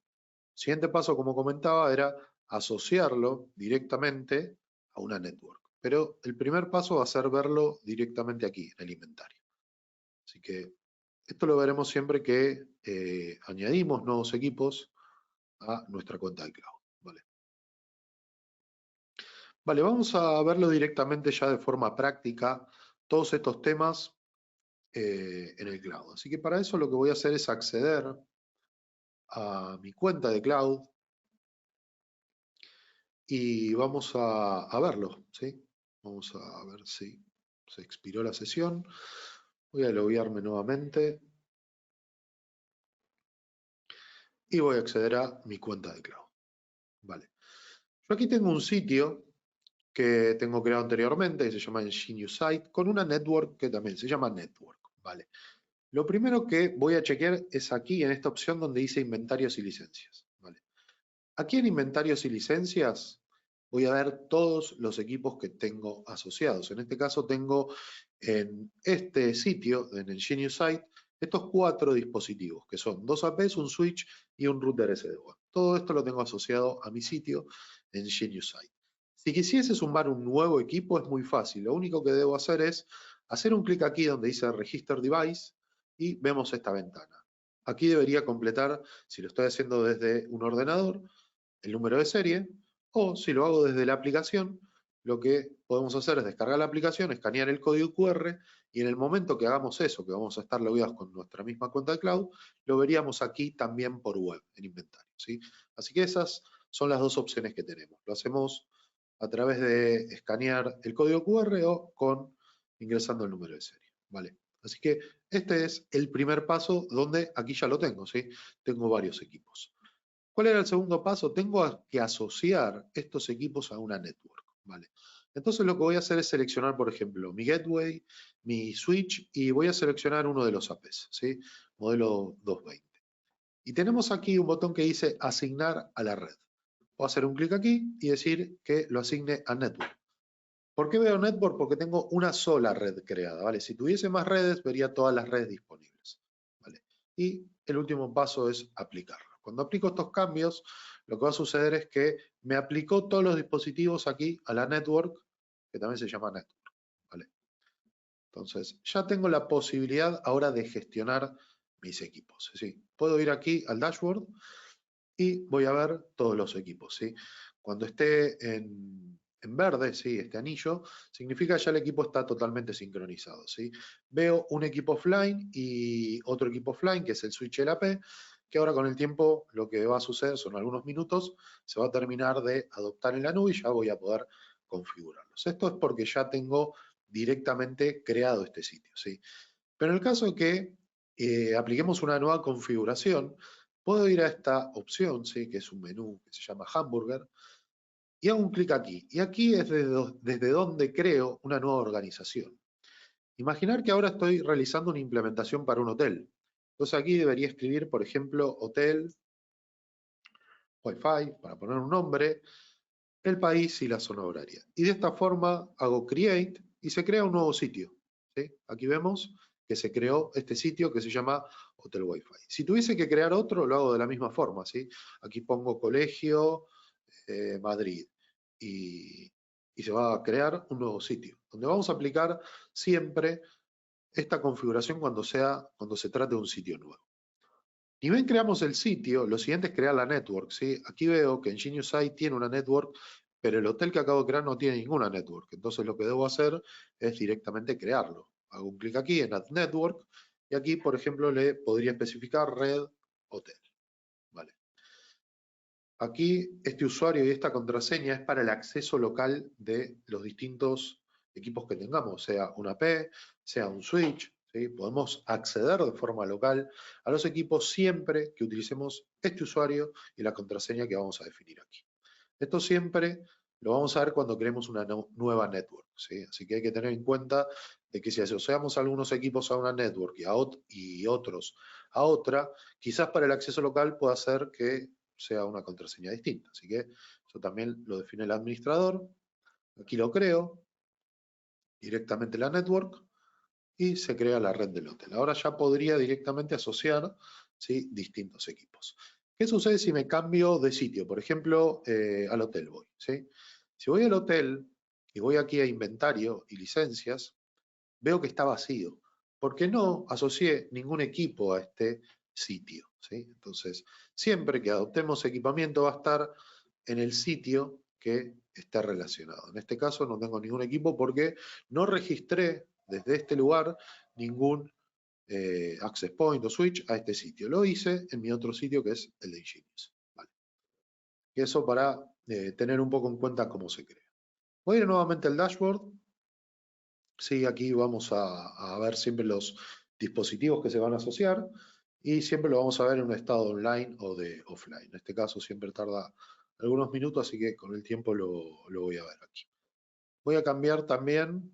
Siguiente paso, como comentaba, era asociarlo directamente a una network. Pero el primer paso va a ser verlo directamente aquí, en el inventario. Así que esto lo veremos siempre que añadimos nuevos equipos a nuestra cuenta de cloud. Vale, vamos a verlo directamente ya de forma práctica, todos estos temas en el cloud. Así que para eso lo que voy a hacer es acceder a mi cuenta de cloud y vamos a verlo, ¿sí? Vamos a ver si se expiró la sesión. Voy a loguearme nuevamente y voy a acceder a mi cuenta de cloud. Vale. Yo aquí tengo un sitio que tengo creado anteriormente, que se llama IngenuSite, con una network que también se llama Network, ¿vale? Lo primero que voy a chequear es aquí en esta opción donde dice inventarios y licencias, ¿vale? Aquí en inventarios y licencias voy a ver todos los equipos que tengo asociados. En este caso tengo en este sitio, en el GeniusSite, estos 4 dispositivos, que son 2 APs, un switch y un router SD-WAN. Todo esto lo tengo asociado a mi sitio en GeniusSite. Si quisiese sumar un nuevo equipo es muy fácil. Lo único que debo hacer es hacer un clic aquí donde dice Register Device y vemos esta ventana. Aquí debería completar, si lo estoy haciendo desde un ordenador, el número de serie, o si lo hago desde la aplicación, lo que podemos hacer es descargar la aplicación, escanear el código QR y en el momento que hagamos eso, que vamos a estar logueados con nuestra misma cuenta de cloud, lo veríamos aquí también por web, en inventario, ¿sí? Así que esas son las 2 opciones que tenemos. Lo hacemos a través de escanear el código QR o ingresando el número de serie, ¿vale? Así que este es el primer paso donde aquí ya lo tengo, ¿sí? Tengo varios equipos. ¿Cuál era el segundo paso? Tengo que asociar estos equipos a una network, ¿vale? Entonces lo que voy a hacer es seleccionar, por ejemplo, mi gateway, mi switch y voy a seleccionar uno de los APs, ¿sí? Modelo 220. Y tenemos aquí un botón que dice asignar a la red. Voy a hacer un clic aquí y decir que lo asigne a network. ¿Por qué veo network? Porque tengo una sola red creada, ¿vale? Si tuviese más redes, vería todas las redes disponibles, ¿vale? Y el último paso es aplicarlo. Cuando aplico estos cambios, lo que va a suceder es que me aplicó todos los dispositivos aquí a la network, que también se llama network, ¿vale? Entonces, ya tengo la posibilidad ahora de gestionar mis equipos, ¿sí? Puedo ir aquí al dashboard y voy a ver todos los equipos, ¿sí? Cuando esté en verde, ¿sí? Este anillo, significa que ya el equipo está totalmente sincronizado, ¿sí? Veo un equipo offline y otro equipo offline, que es el switch LAP, que ahora con el tiempo lo que va a suceder son algunos minutos, se va a terminar de adoptar en la nube y ya voy a poder configurarlos. Esto es porque ya tengo directamente creado este sitio, ¿sí? Pero en el caso que apliquemos una nueva configuración, puedo ir a esta opción, ¿sí? Que es un menú que se llama Hamburger, y hago un clic aquí. Y aquí es desde donde creo una nueva organización. Imaginar que ahora estoy realizando una implementación para un hotel. Entonces aquí debería escribir, por ejemplo, hotel, Wi-Fi, para poner un nombre, el país y la zona horaria. Y de esta forma hago create y se crea un nuevo sitio, ¿sí? Aquí vemos que se creó este sitio que se llama Hotel Wi-Fi. Si tuviese que crear otro, lo hago de la misma forma, ¿sí? Aquí pongo colegio Madrid y se va a crear un nuevo sitio, donde vamos a aplicar siempre esta configuración cuando se trate de un sitio nuevo. Ni bien creamos el sitio, lo siguiente es crear la network, ¿sí? Aquí veo que GeniusI tiene una network, pero el hotel que acabo de crear no tiene ninguna network. Entonces lo que debo hacer es directamente crearlo. Hago un clic aquí en Add Network y aquí, por ejemplo, le podría especificar red hotel. ¿Vale? Aquí este usuario y esta contraseña es para el acceso local de los distintos equipos que tengamos, sea una AP, sea un switch, ¿sí? Podemos acceder de forma local a los equipos siempre que utilicemos este usuario y la contraseña que vamos a definir aquí. Esto siempre lo vamos a ver cuando creemos una nueva network, ¿sí? Así que hay que tener en cuenta de que si asociamos algunos equipos a una network y otros a otra, quizás para el acceso local pueda ser que sea una contraseña distinta. Así que eso también lo define el administrador. Aquí lo creo, directamente la network, y se crea la red del hotel. Ahora ya podría directamente asociar, ¿sí? Distintos equipos. ¿Qué sucede si me cambio de sitio? Por ejemplo, al hotel voy, ¿sí? Si voy al hotel y voy aquí a inventario y licencias, veo que está vacío, porque no asocié ningún equipo a este sitio, ¿sí? Entonces, siempre que adoptemos equipamiento va a estar en el sitio que está relacionado. En este caso no tengo ningún equipo porque no registré desde este lugar ningún access point o switch a este sitio. Lo hice en mi otro sitio que es el de Ingenious. ¿Vale? Y eso para tener un poco en cuenta cómo se crea. Voy a ir nuevamente al dashboard. Sí, aquí vamos a ver siempre los dispositivos que se van a asociar y siempre lo vamos a ver en un estado online o de offline. En este caso siempre tarda algunos minutos, así que con el tiempo lo voy a ver aquí. Voy a cambiar también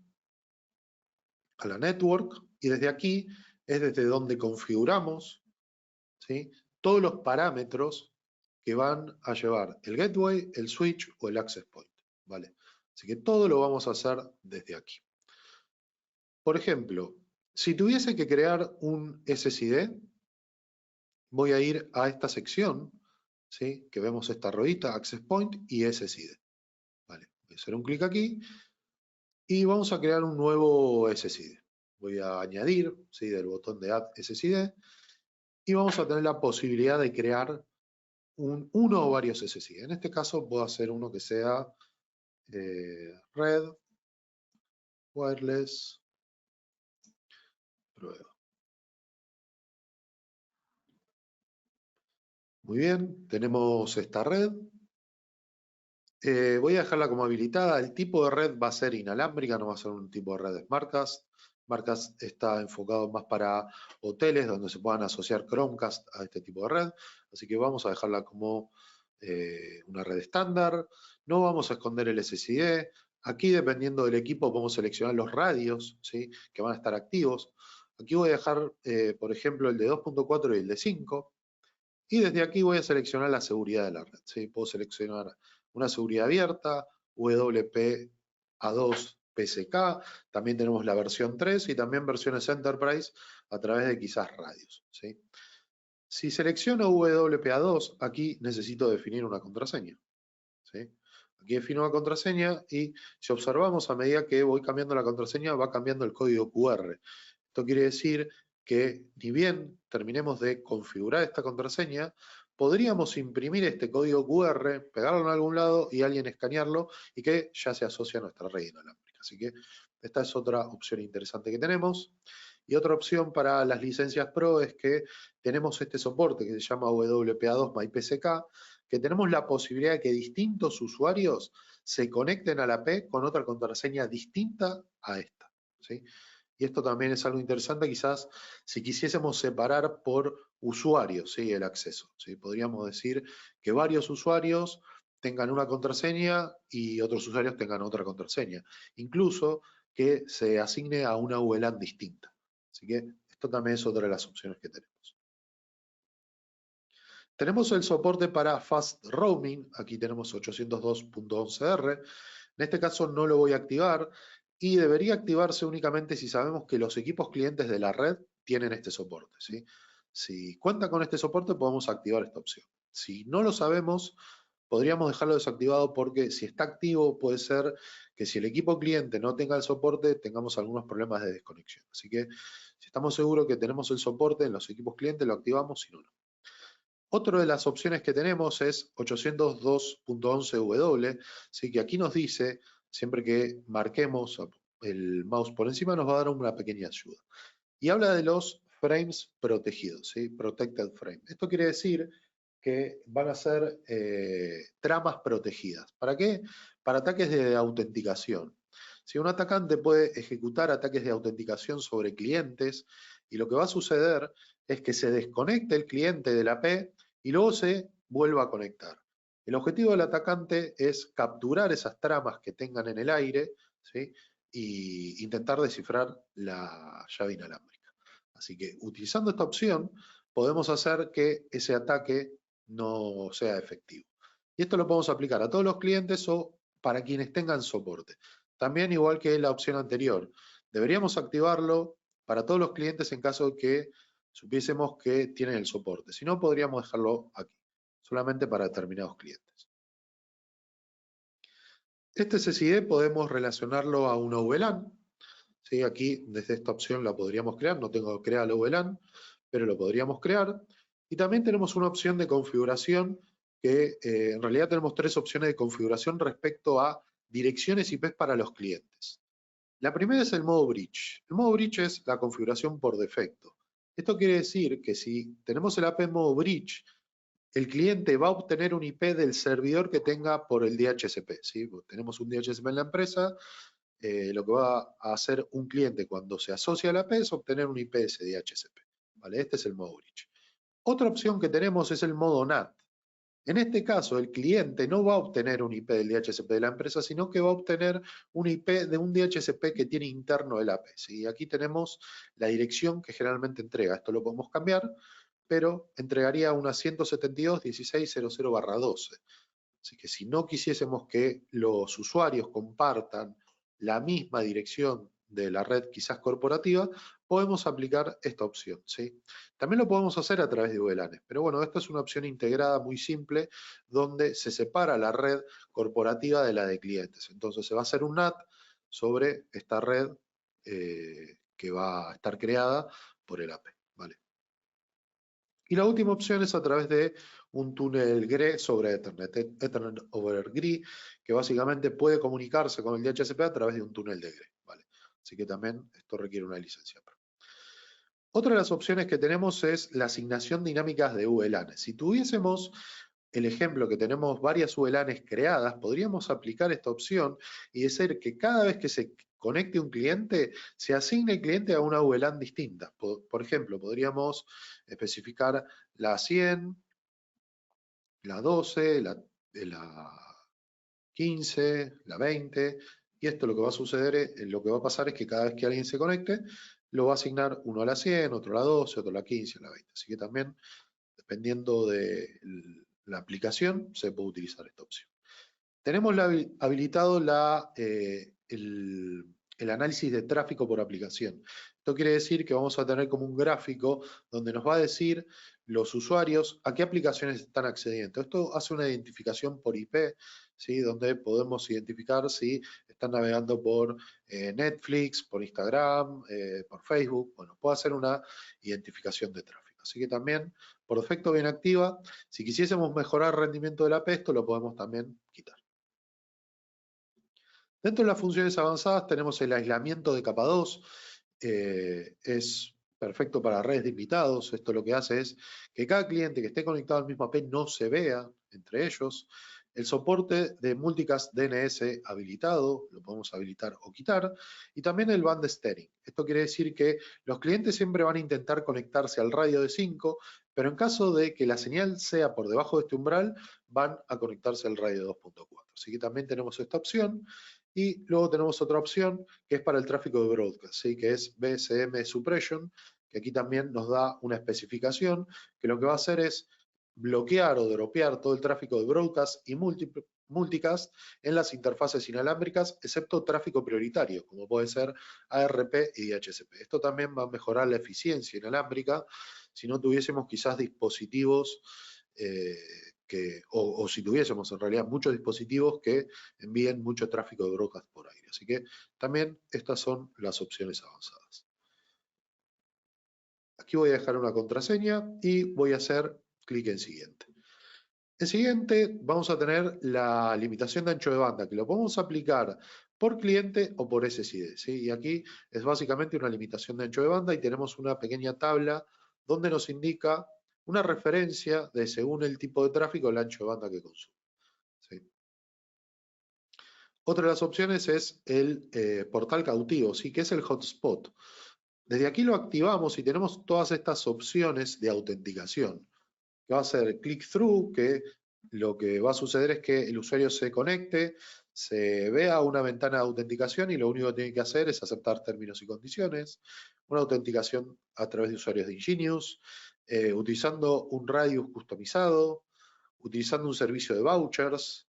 a la network y desde aquí es desde donde configuramos, ¿sí? Todos los parámetros que van a llevar el gateway, el switch o el access point, ¿vale? Así que todo lo vamos a hacer desde aquí. Por ejemplo, si tuviese que crear un SSID, voy a ir a esta sección, ¿sí? Que vemos esta ruedita, Access Point y SSID. ¿Vale? Voy a hacer un clic aquí y vamos a crear un nuevo SSID. Voy a añadir, ¿sí? Del botón de Add SSID y vamos a tener la posibilidad de crear uno o varios SSID. En este caso puedo hacer uno que sea Red, Wireless, prueba. Muy bien, tenemos esta red. Voy a dejarla como habilitada. El tipo de red va a ser inalámbrica, no va a ser un tipo de red Smartcast. Smartcast está enfocado más para hoteles donde se puedan asociar Chromecast a este tipo de red. Así que vamos a dejarla como una red estándar. No vamos a esconder el SSID. Aquí, dependiendo del equipo, podemos seleccionar los radios, ¿sí? Que van a estar activos. Aquí voy a dejar, por ejemplo, el de 2.4 y el de 5. Y desde aquí voy a seleccionar la seguridad de la red, ¿sí? Puedo seleccionar una seguridad abierta, WPA A2 PSK, también tenemos la versión 3 y también versiones Enterprise a través de quizás radios, ¿sí? Si selecciono WPA2, aquí necesito definir una contraseña, ¿sí? Aquí defino una contraseña y si observamos a medida que voy cambiando la contraseña va cambiando el código QR. Esto quiere decir que ni bien terminemos de configurar esta contraseña, podríamos imprimir este código QR, pegarlo en algún lado y alguien escanearlo y que ya se asocia a nuestra red inalámbrica. Así que esta es otra opción interesante que tenemos. Y otra opción para las licencias Pro es que tenemos este soporte que se llama WPA2 MyPSK, que tenemos la posibilidad de que distintos usuarios se conecten a la P con otra contraseña distinta a esta, ¿sí? Y esto también es algo interesante, quizás si quisiésemos separar por usuarios, ¿sí? El acceso, ¿sí? Podríamos decir que varios usuarios tengan una contraseña y otros usuarios tengan otra contraseña. Incluso que se asigne a una VLAN distinta. Así que esto también es otra de las opciones que tenemos. Tenemos el soporte para Fast Roaming, aquí tenemos 802.11r. En este caso no lo voy a activar y debería activarse únicamente si sabemos que los equipos clientes de la red tienen este soporte, ¿sí? Si cuenta con este soporte podemos activar esta opción. Si no lo sabemos, podríamos dejarlo desactivado porque si está activo puede ser que si el equipo cliente no tenga el soporte tengamos algunos problemas de desconexión. Así que si estamos seguros que tenemos el soporte en los equipos clientes lo activamos, si no, no. Otra de las opciones que tenemos es 802.11w, ¿sí? Que aquí nos dice, siempre que marquemos el mouse por encima, nos va a dar una pequeña ayuda. Y habla de los frames protegidos, ¿sí? Protected frame. Esto quiere decir que van a ser tramas protegidas. ¿Para qué? Para ataques de autenticación. Si un atacante puede ejecutar ataques de autenticación sobre clientes y lo que va a suceder es que se desconecte el cliente de la P y luego se vuelva a conectar. El objetivo del atacante es capturar esas tramas que tengan en el aire, ¿sí? Y intentar descifrar la llave inalámbrica. Así que utilizando esta opción podemos hacer que ese ataque no sea efectivo. Y esto lo podemos aplicar a todos los clientes o para quienes tengan soporte. También igual que la opción anterior, deberíamos activarlo para todos los clientes en caso de que supiésemos que tienen el soporte. Si no, podríamos dejarlo aquí, solamente para determinados clientes. Este SSID podemos relacionarlo a una VLAN. ¿Sí? Aquí, desde esta opción la podríamos crear. No tengo que crear la VLAN, pero lo podríamos crear. Y también tenemos una opción de configuración que en realidad tenemos tres opciones de configuración respecto a direcciones IP para los clientes. La primera es el modo bridge. El modo bridge es la configuración por defecto. Esto quiere decir que si tenemos el AP en modo bridge, el cliente va a obtener un IP del servidor que tenga por el DHCP. ¿Sí? Tenemos un DHCP en la empresa, lo que va a hacer un cliente cuando se asocia a la AP es obtener un IP de ese DHCP. ¿Vale? Este es el modo bridge. Otra opción que tenemos es el modo NAT. En este caso, el cliente no va a obtener un IP del DHCP de la empresa, sino que va a obtener un IP de un DHCP que tiene interno el AP. ¿Sí? Aquí tenemos la dirección que generalmente entrega. Esto lo podemos cambiar, pero entregaría una 172.16.00/12. Así que si no quisiésemos que los usuarios compartan la misma dirección de la red quizás corporativa, podemos aplicar esta opción, ¿sí? También lo podemos hacer a través de VLANs, pero bueno, esta es una opción integrada muy simple donde se separa la red corporativa de la de clientes. Entonces se va a hacer un NAT sobre esta red que va a estar creada por el AP, ¿vale? Y la última opción es a través de un túnel GRE sobre Ethernet, Ethernet over GRE, que básicamente puede comunicarse con el DHCP a través de un túnel de GRE, ¿vale? Así que también esto requiere una licencia. Otra de las opciones que tenemos es la asignación dinámica de VLANs. Si tuviésemos el ejemplo que tenemos varias VLANs creadas, podríamos aplicar esta opción y decir que cada vez que se conecte un cliente, se asigne el cliente a una VLAN distinta. Por ejemplo, podríamos especificar la 100, la 12, la 15, la 20, y esto lo que va a suceder, lo que va a pasar es que cada vez que alguien se conecte, lo va a asignar uno a la 100, otro a la 12, otro a la 15, a la 20. Así que también, dependiendo de la aplicación, se puede utilizar esta opción. Tenemos habilitado el análisis de tráfico por aplicación. Esto quiere decir que vamos a tener como un gráfico donde nos va a decir los usuarios a qué aplicaciones están accediendo. Esto hace una identificación por IP, ¿sí? Donde podemos identificar si están navegando por Netflix, por Instagram, por Facebook. Bueno, puede hacer una identificación de tráfico. Así que también, por defecto, bien activa. Si quisiésemos mejorar el rendimiento de la API, esto lo podemos también quitar. Dentro de las funciones avanzadas tenemos el aislamiento de capa 2. Es perfecto para redes de invitados. Esto lo que hace es que cada cliente que esté conectado al mismo IP no se vea entre ellos. El soporte de multicast DNS habilitado, lo podemos habilitar o quitar. Y también el band steering. Esto quiere decir que los clientes siempre van a intentar conectarse al radio de 5, pero en caso de que la señal sea por debajo de este umbral, van a conectarse al radio 2.4. Así que también tenemos esta opción. Y luego tenemos otra opción que es para el tráfico de broadcast, ¿sí? Que es BSM Suppression, que aquí también nos da una especificación que lo que va a hacer es bloquear o dropear todo el tráfico de broadcast y multicast en las interfaces inalámbricas, excepto tráfico prioritario, como puede ser ARP y DHCP. Esto también va a mejorar la eficiencia inalámbrica si no tuviésemos quizás dispositivos o si tuviésemos en realidad muchos dispositivos que envíen mucho tráfico de broadcast por aire. Así que también estas son las opciones avanzadas. Aquí voy a dejar una contraseña y voy a hacer clic en siguiente. En siguiente vamos a tener la limitación de ancho de banda, que lo podemos aplicar por cliente o por SSID, ¿sí? Y aquí es básicamente una limitación de ancho de banda y tenemos una pequeña tabla donde nos indica una referencia de según el tipo de tráfico, el ancho de banda que consume, ¿sí? Otra de las opciones es el portal cautivo, ¿sí? Que es el hotspot. Desde aquí lo activamos y tenemos todas estas opciones de autenticación, que va a ser click-through, que lo que va a suceder es que el usuario se conecte, se vea una ventana de autenticación y lo único que tiene que hacer es aceptar términos y condiciones, una autenticación a través de usuarios de Ingenious, utilizando un radius customizado, utilizando un servicio de vouchers,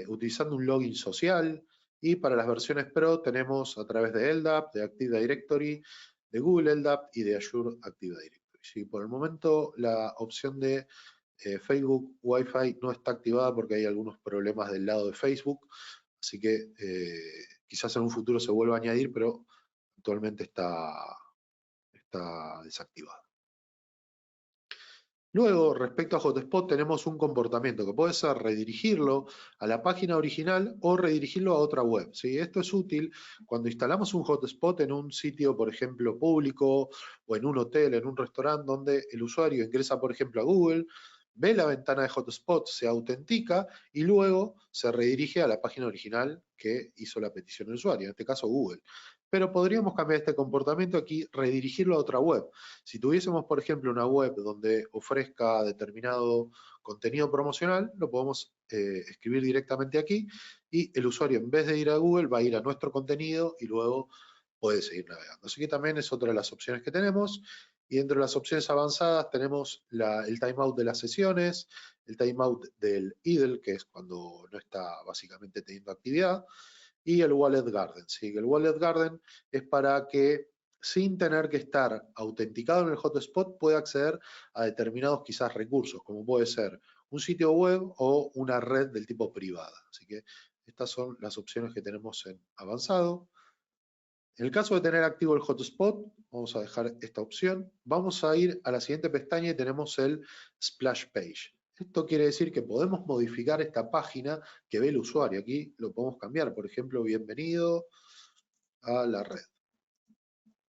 utilizando un login social, y para las versiones Pro tenemos a través de LDAP, de Active Directory, de Google LDAP y de Azure Active Directory. ¿Sí? Por el momento la opción de Facebook Wi-Fi no está activada porque hay algunos problemas del lado de Facebook, así que quizás en un futuro se vuelva a añadir, pero actualmente está desactivada. Luego, respecto a Hotspot, tenemos un comportamiento que puede ser redirigirlo a la página original o redirigirlo a otra web, ¿sí? Esto es útil cuando instalamos un hotspot en un sitio, por ejemplo, público o en un hotel, en un restaurante, donde el usuario ingresa, por ejemplo, a Google, ve la ventana de hotspot, se autentica y luego se redirige a la página original que hizo la petición del usuario, en este caso Google. Pero podríamos cambiar este comportamiento aquí, redirigirlo a otra web. Si tuviésemos, por ejemplo, una web donde ofrezca determinado contenido promocional, lo podemos escribir directamente aquí y el usuario, en vez de ir a Google, va a ir a nuestro contenido y luego puede seguir navegando. Así que también es otra de las opciones que tenemos. Y dentro de las opciones avanzadas tenemos el timeout de las sesiones, el timeout del idle, que es cuando no está básicamente teniendo actividad, y el Wallet Garden. ¿Sí? El Wallet Garden es para que sin tener que estar autenticado en el hotspot pueda acceder a determinados quizás recursos, como puede ser un sitio web o una red del tipo privada. Así que estas son las opciones que tenemos en avanzado. En el caso de tener activo el hotspot, vamos a dejar esta opción. Vamos a ir a la siguiente pestaña y tenemos el splash page. Esto quiere decir que podemos modificar esta página que ve el usuario. Aquí lo podemos cambiar, por ejemplo, bienvenido a la red.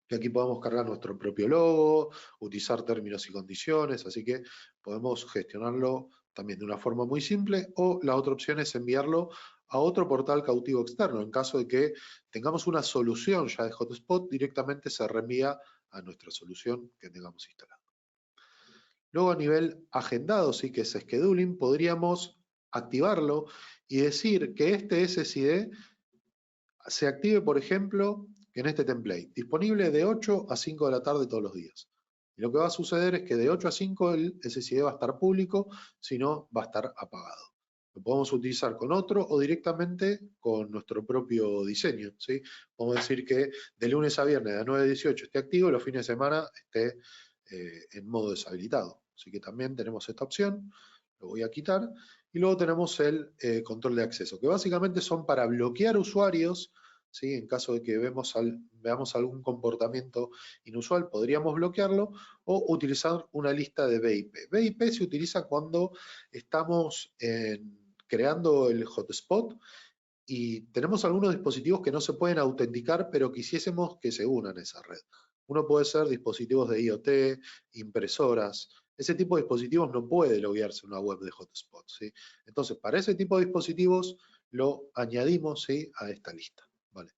Y aquí podemos cargar nuestro propio logo, utilizar términos y condiciones, así que podemos gestionarlo también de una forma muy simple, o la otra opción es enviarlo a otro portal cautivo externo. En caso de que tengamos una solución ya de hotspot, directamente se reenvía a nuestra solución que tengamos instalada. Luego a nivel agendado, sí que es scheduling, podríamos activarlo y decir que este SSID se active, por ejemplo, en este template, disponible de 8 a 5 de la tarde todos los días. Y lo que va a suceder es que de 8 a 5 el SSID va a estar público, si no va a estar apagado. Lo podemos utilizar con otro o directamente con nuestro propio diseño, ¿sí? Vamos a decir que de lunes a viernes de 9 a 18 esté activo y los fines de semana esté en modo deshabilitado. Así que también tenemos esta opción, lo voy a quitar. Y luego tenemos el control de acceso, que básicamente son para bloquear usuarios, ¿sí? En caso de que veamos algún comportamiento inusual, podríamos bloquearlo o utilizar una lista de BIP. BIP se utiliza cuando estamos creando el hotspot y tenemos algunos dispositivos que no se pueden autenticar, pero quisiésemos que se unan a esa red. Uno puede ser dispositivos de IoT, impresoras. Ese tipo de dispositivos no puede loguearse en una web de hotspot, ¿sí? Entonces, para ese tipo de dispositivos lo añadimos, ¿sí?, a esta lista, ¿vale?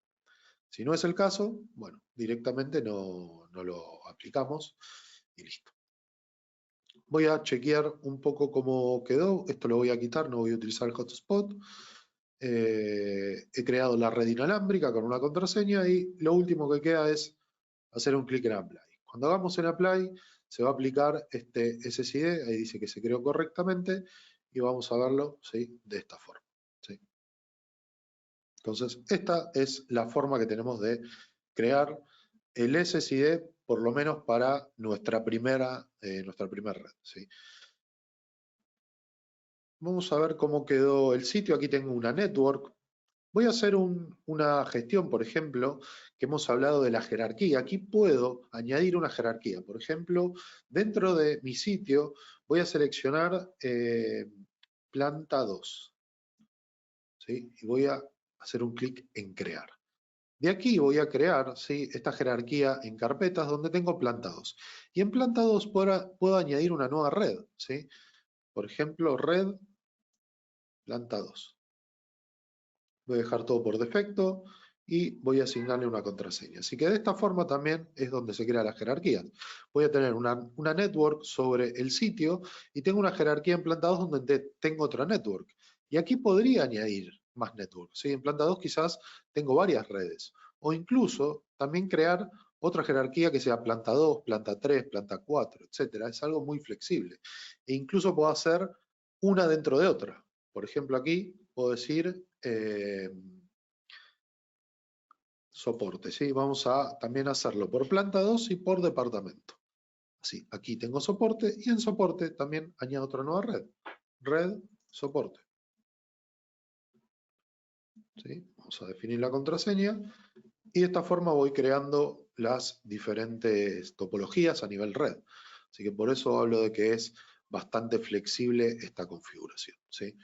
Si no es el caso, bueno, directamente no lo aplicamos y listo. Voy a chequear un poco cómo quedó. Esto lo voy a quitar, no voy a utilizar el hotspot. He creado la red inalámbrica con una contraseña y lo último que queda es hacer un clic en Apply. Cuando hagamos en Apply, se va a aplicar este SSID, ahí dice que se creó correctamente, y vamos a verlo, ¿sí?, de esta forma, ¿sí? Entonces, esta es la forma que tenemos de crear el SSID, por lo menos para nuestra primera red, ¿sí? Vamos a ver cómo quedó el sitio. Aquí tengo una network. Voy a hacer una gestión, por ejemplo, que hemos hablado de la jerarquía. Aquí puedo añadir una jerarquía. Por ejemplo, dentro de mi sitio voy a seleccionar planta 2, ¿sí? Y voy a hacer un clic en crear. De aquí voy a crear, ¿sí?, esta jerarquía en carpetas donde tengo planta 2. Y en planta 2 puedo añadir una nueva red, ¿sí? Por ejemplo, red planta 2. Voy a dejar todo por defecto y voy a asignarle una contraseña. Así que de esta forma también es donde se crea la jerarquía. Voy a tener una network sobre el sitio y tengo una jerarquía en planta 2 donde tengo otra network. Y aquí podría añadir más networks, ¿sí? En planta 2 quizás tengo varias redes. O incluso también crear otra jerarquía que sea planta 2, planta 3, planta 4, etc. Es algo muy flexible. E incluso puedo hacer una dentro de otra. Por ejemplo, aquí puedo decir soporte, ¿sí? Vamos a también hacerlo por planta 2 y por departamento. Así, aquí tengo soporte y en soporte también añado otra nueva red. Red, soporte. ¿Sí? Vamos a definir la contraseña y de esta forma voy creando las diferentes topologías a nivel red. Así que por eso hablo de que es bastante flexible esta configuración, ¿sí?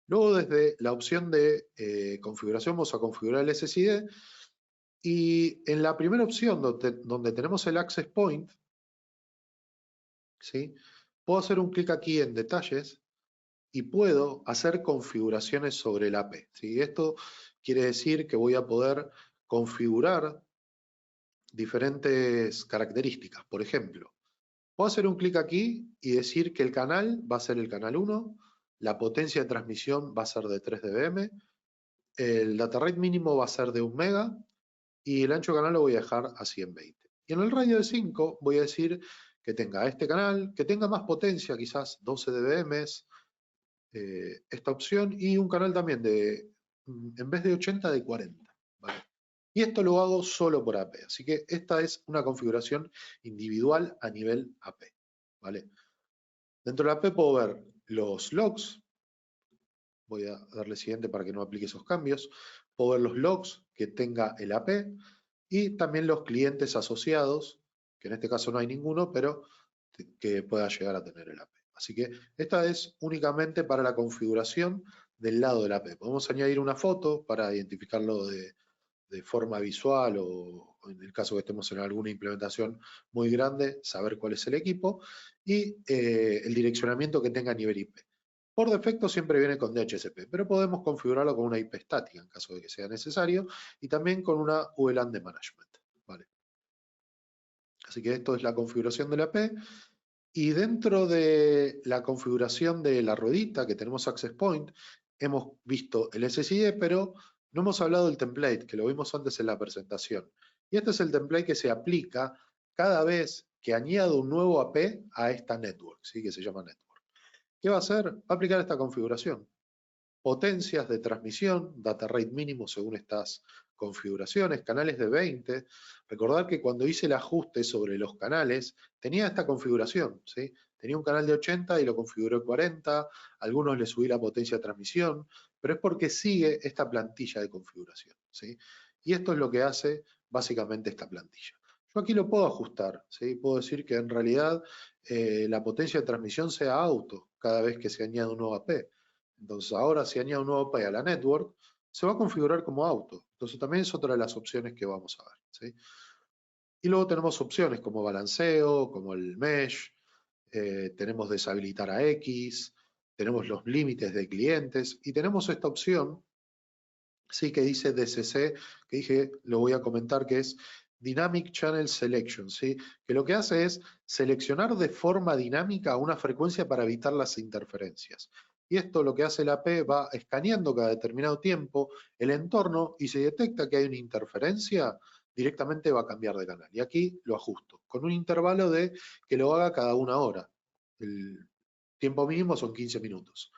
Luego desde la opción de configuración vamos a configurar el SSID y en la primera opción donde tenemos el access point, ¿sí?, puedo hacer un clic aquí en detalles y puedo hacer configuraciones sobre el AP, ¿sí? Esto quiere decir que voy a poder configurar diferentes características. Por ejemplo, puedo hacer un clic aquí y decir que el canal va a ser el canal 1, la potencia de transmisión va a ser de 3 dBm, el data rate mínimo va a ser de 1 mega y el ancho canal lo voy a dejar a 120. Y en el radio de 5 voy a decir que tenga este canal, que tenga más potencia, quizás 12 dBm, esta opción, y un canal también en vez de 80, de 40. ¿Vale? Y esto lo hago solo por AP. Así que esta es una configuración individual a nivel AP. ¿Vale? Dentro de la AP puedo ver los logs. Voy a darle siguiente para que no aplique esos cambios. Puedo ver los logs que tenga el AP y también los clientes asociados, que en este caso no hay ninguno, pero que pueda llegar a tener el AP. Así que esta es únicamente para la configuración del lado del AP. Podemos añadir una foto para identificarlo de forma visual o en el caso que estemos en alguna implementación muy grande, saber cuál es el equipo y el direccionamiento que tenga a nivel IP. Por defecto siempre viene con DHCP, pero podemos configurarlo con una IP estática en caso de que sea necesario y también con una VLAN de management. ¿Vale? Así que esto es la configuración de la AP. Y dentro de la configuración de la ruedita que tenemos Access Point, hemos visto el SSID, pero no hemos hablado del template, que lo vimos antes en la presentación. Y este es el template que se aplica cada vez que añado un nuevo AP a esta network, ¿sí?, que se llama network. ¿Qué va a hacer? Va a aplicar esta configuración. potencias de transmisión, data rate mínimo según estas configuraciones, canales de 20. Recordar que cuando hice el ajuste sobre los canales, tenía esta configuración, ¿sí? Tenía un canal de 80 y lo configuré en 40, a algunos le subí la potencia de transmisión, pero es porque sigue esta plantilla de configuración, ¿sí? Y esto es lo que hace básicamente esta plantilla. Yo aquí lo puedo ajustar, ¿sí? Puedo decir que en realidad la potencia de transmisión sea auto cada vez que se añade un nuevo AP. Entonces ahora si añado un nuevo AP a la network, se va a configurar como auto. Entonces también es otra de las opciones que vamos a ver, ¿sí? Y luego tenemos opciones como balanceo, como el mesh, tenemos deshabilitar a X, tenemos los límites de clientes y tenemos esta opción, sí, que dice DCC, que dije, lo voy a comentar, que es Dynamic Channel Selection, ¿sí? Que lo que hace es seleccionar de forma dinámica una frecuencia para evitar las interferencias. Y esto lo que hace la AP va escaneando cada determinado tiempo el entorno y si detecta que hay una interferencia, directamente va a cambiar de canal. Y aquí lo ajusto, con un intervalo de que lo haga cada 1 hora. El tiempo mínimo son 15 minutos.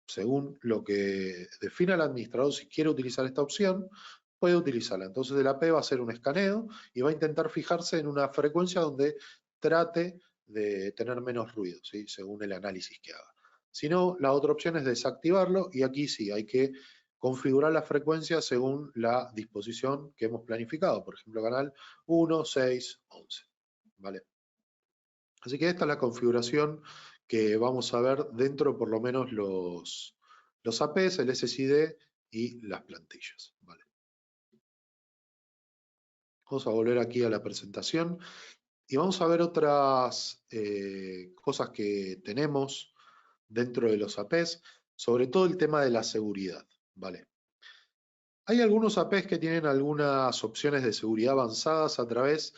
Según lo que defina el administrador, si quiere utilizar esta opción, puede utilizarla. Entonces el AP va a hacer un escaneo y va a intentar fijarse en una frecuencia donde trate de tener menos ruido, ¿sí? Según el análisis que haga. Si no, la otra opción es desactivarlo y aquí sí, hay que configurar la frecuencia según la disposición que hemos planificado. Por ejemplo, canal 1, 6, 11. ¿Vale? Así que esta es la configuración que vamos a ver dentro por lo menos los APs, el SSID y las plantillas. ¿Vale? Vamos a volver aquí a la presentación y vamos a ver otras cosas que tenemos dentro de los APs, sobre todo el tema de la seguridad. ¿Vale? Hay algunos APs que tienen algunas opciones de seguridad avanzadas a través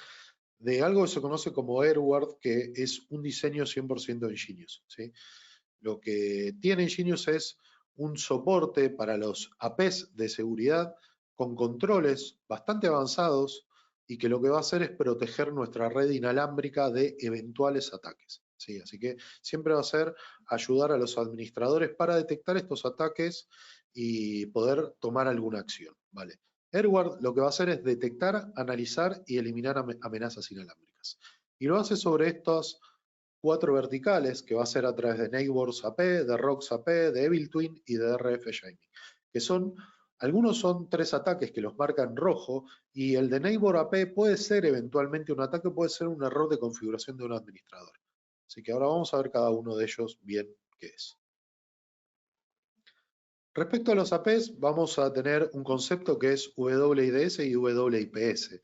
de algo que se conoce como AirWord, que es un diseño 100% Ingenious, ¿sí? Lo que tiene Ingenious es un soporte para los APs de seguridad con controles bastante avanzados y que lo que va a hacer es proteger nuestra red inalámbrica de eventuales ataques, ¿sí? Así que siempre va a ser ayudar a los administradores para detectar estos ataques y poder tomar alguna acción, ¿vale? AirWord lo que va a hacer es detectar, analizar y eliminar amenazas inalámbricas. Y lo hace sobre estos 4 verticales, que va a ser a través de Neighbors AP, de Rocks AP, de Evil Twin y de RF Shaming, que son, algunos son 3 ataques que los marca en rojo, y el de Neighbor AP puede ser eventualmente un ataque, puede ser un error de configuración de un administrador. Así que ahora vamos a ver cada uno de ellos bien qué es. Respecto a los APs, vamos a tener un concepto que es WIDS y WIPS,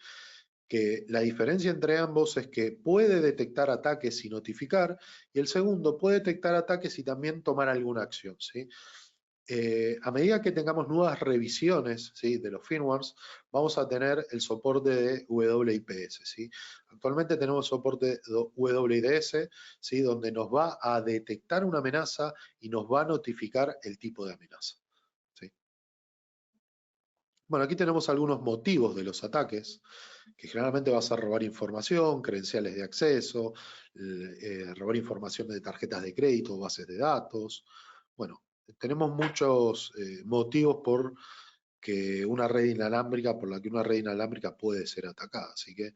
que la diferencia entre ambos es que puede detectar ataques y notificar, y el segundo puede detectar ataques y también tomar alguna acción, ¿sí? A medida que tengamos nuevas revisiones, ¿sí?, de los firmwares, vamos a tener el soporte de WIPS, ¿sí? Actualmente tenemos soporte de WIDS, ¿sí?, donde nos va a detectar una amenaza y nos va a notificar el tipo de amenaza, ¿sí? Bueno, aquí tenemos algunos motivos de los ataques, que generalmente va a ser robar información, credenciales de acceso, robar información de tarjetas de crédito, bases de datos. Bueno, tenemos muchos motivos por la que una red inalámbrica puede ser atacada. Así que,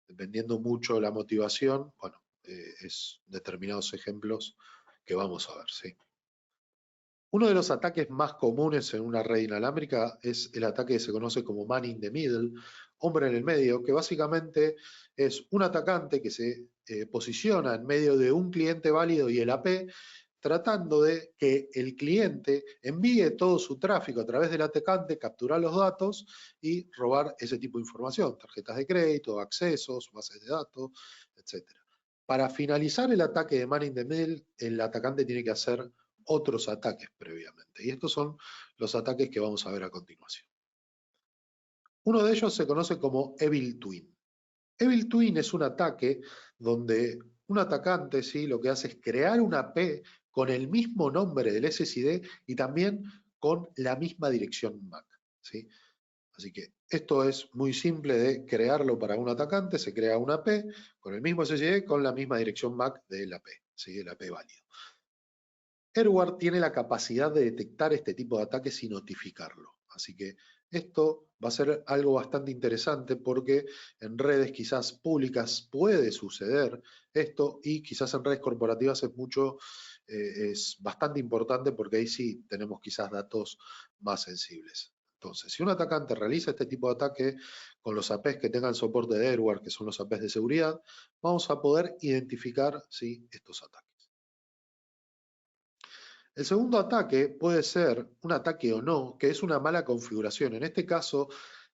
dependiendo mucho de la motivación, bueno, es determinados ejemplos que vamos a ver, ¿sí? Uno de los ataques más comunes en una red inalámbrica es el ataque que se conoce como man in the middle, hombre en el medio, que básicamente es un atacante que se posiciona en medio de un cliente válido y el AP, tratando de que el cliente envíe todo su tráfico a través del atacante, capturar los datos y robar ese tipo de información, tarjetas de crédito, accesos, bases de datos, etc. Para finalizar el ataque de man in the middle, el atacante tiene que hacer otros ataques previamente. Y estos son los ataques que vamos a ver a continuación. Uno de ellos se conoce como Evil Twin. Evil Twin es un ataque donde un atacante, ¿sí?, lo que hace es crear una P con el mismo nombre del SSID y también con la misma dirección MAC, ¿sí? Así que esto es muy simple de crearlo para un atacante. Se crea una P con el mismo SSID con la misma dirección MAC de la P, ¿sí?, el AP válido. Airware tiene la capacidad de detectar este tipo de ataques y notificarlo. Así que esto va a ser algo bastante interesante porque en redes quizás públicas puede suceder esto y quizás en redes corporativas es bastante importante porque ahí sí tenemos quizás datos más sensibles. Entonces, si un atacante realiza este tipo de ataque con los APs que tengan soporte de Airware, que son los APs de seguridad, vamos a poder identificar estos ataques. El segundo ataque puede ser un ataque o no, que es una mala configuración. En este caso,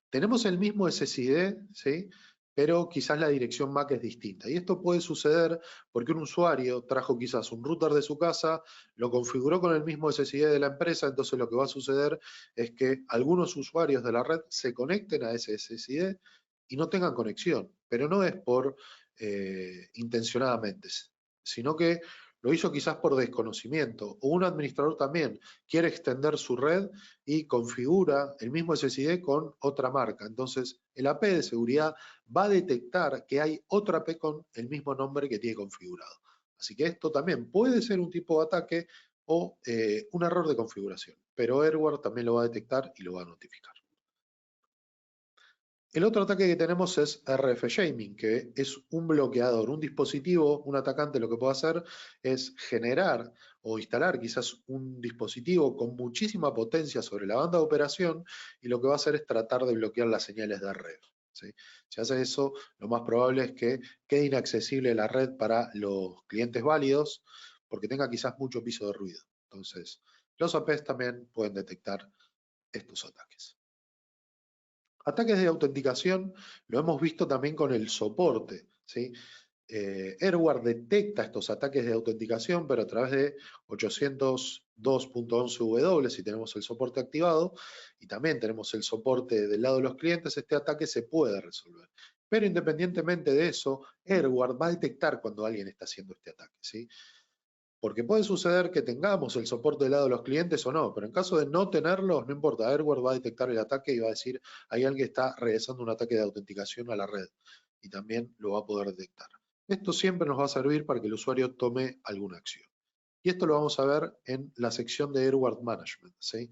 tenemos el mismo SSID, ¿sí? Pero quizás la dirección MAC es distinta. Y esto puede suceder porque un usuario trajo quizás un router de su casa, lo configuró con el mismo SSID de la empresa, entonces lo que va a suceder es que algunos usuarios de la red se conecten a ese SSID y no tengan conexión, pero no es por intencionadamente, sino que lo hizo quizás por desconocimiento, o un administrador también quiere extender su red y configura el mismo SSID con otra marca. Entonces, el AP de seguridad va a detectar que hay otra AP con el mismo nombre que tiene configurado. Así que esto también puede ser un tipo de ataque o un error de configuración, pero Airware también lo va a detectar y lo va a notificar. El otro ataque que tenemos es RF Jamming, que es un bloqueador, un dispositivo, un atacante lo que puede hacer es generar o instalar quizás un dispositivo con muchísima potencia sobre la banda de operación y lo que va a hacer es tratar de bloquear las señales de red. ¿Sí? Si hace eso, lo más probable es que quede inaccesible la red para los clientes válidos porque tenga quizás mucho piso de ruido. Entonces, los APs también pueden detectar estos ataques. Ataques de autenticación lo hemos visto también con el soporte, ¿sí? Airware detecta estos ataques de autenticación, pero a través de 802.11w, si tenemos el soporte activado, y también tenemos el soporte del lado de los clientes, este ataque se puede resolver. Pero independientemente de eso, Airware va a detectar cuando alguien está haciendo este ataque, ¿sí? Porque puede suceder que tengamos el soporte del lado de los clientes o no, pero en caso de no tenerlos, no importa, Airware va a detectar el ataque y va a decir, hay alguien que está realizando un ataque de autenticación a la red y también lo va a poder detectar. Esto siempre nos va a servir para que el usuario tome alguna acción. Y esto lo vamos a ver en la sección de Airware Management, ¿sí?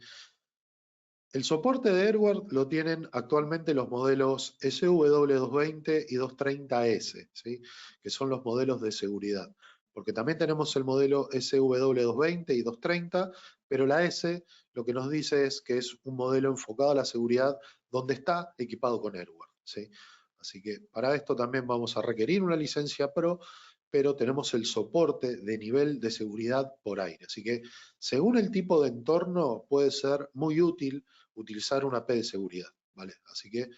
El soporte de Airware lo tienen actualmente los modelos SW220 y 230S, ¿sí? Que son los modelos de seguridad. Porque también tenemos el modelo SW220 y 230, pero la S lo que nos dice es que es un modelo enfocado a la seguridad donde está equipado con Airware, ¿sí? Así que para esto también vamos a requerir una licencia Pro, pero tenemos el soporte de nivel de seguridad por aire. Así que según el tipo de entorno puede ser muy útil utilizar una AP de seguridad, ¿vale? Así que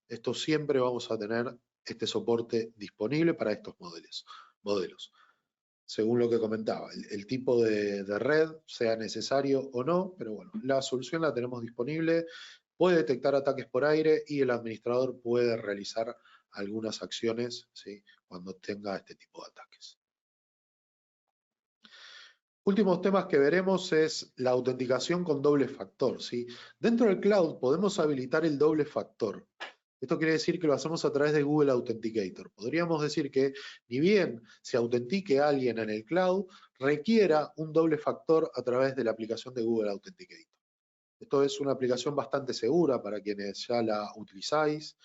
esto siempre vamos a tener este soporte disponible para estos modelos. Según lo que comentaba, el tipo de red, sea necesario o no, pero bueno, la solución la tenemos disponible, puede detectar ataques por aire y el administrador puede realizar algunas acciones, ¿sí? Cuando tenga este tipo de ataques. Últimos temas que veremos es la autenticación con doble factor, ¿sí? Dentro del cloud podemos habilitar el doble factor. Esto quiere decir que lo hacemos a través de Google Authenticator. Podríamos decir que ni bien se autentique a alguien en el cloud, requiera un doble factor a través de la aplicación de Google Authenticator. Esto es una aplicación bastante segura para quienes ya la utilizáis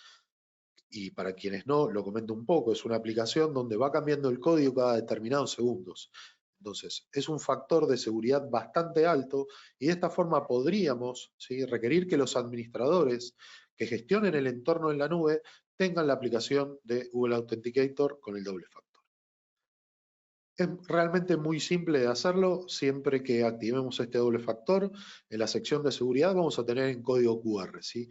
y para quienes no, lo comento un poco. Es una aplicación donde va cambiando el código cada determinados segundos. Entonces, es un factor de seguridad bastante alto y de esta forma podríamos, ¿sí?, requerir que los administradores que gestionen el entorno en la nube tengan la aplicación de Google Authenticator con el doble factor. Es realmente muy simple de hacerlo, siempre que activemos este doble factor, en la sección de seguridad vamos a tener en código QR, ¿sí?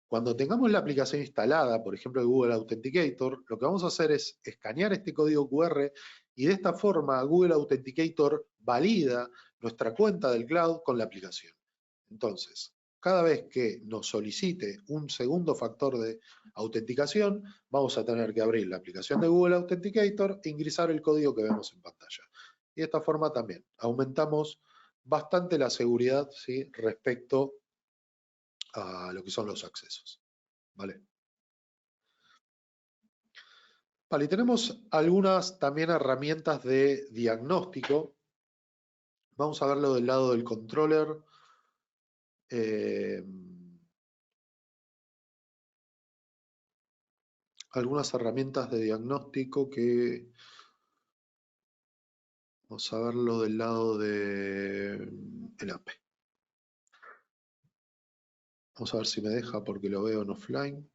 Cuando tengamos la aplicación instalada, por ejemplo, de Google Authenticator, lo que vamos a hacer es escanear este código QR y de esta forma Google Authenticator valida nuestra cuenta del cloud con la aplicación. Entonces, cada vez que nos solicite un segundo factor de autenticación, vamos a tener que abrir la aplicación de Google Authenticator e ingresar el código que vemos en pantalla. Y de esta forma también aumentamos bastante la seguridad, ¿sí?, respecto a lo que son los accesos. ¿Vale? Vale, y tenemos algunas también herramientas de diagnóstico Vamos a verlo del lado del controller. Algunas herramientas de diagnóstico que... Vamos a verlo del lado del AP. Vamos a ver si me deja porque lo veo en offline.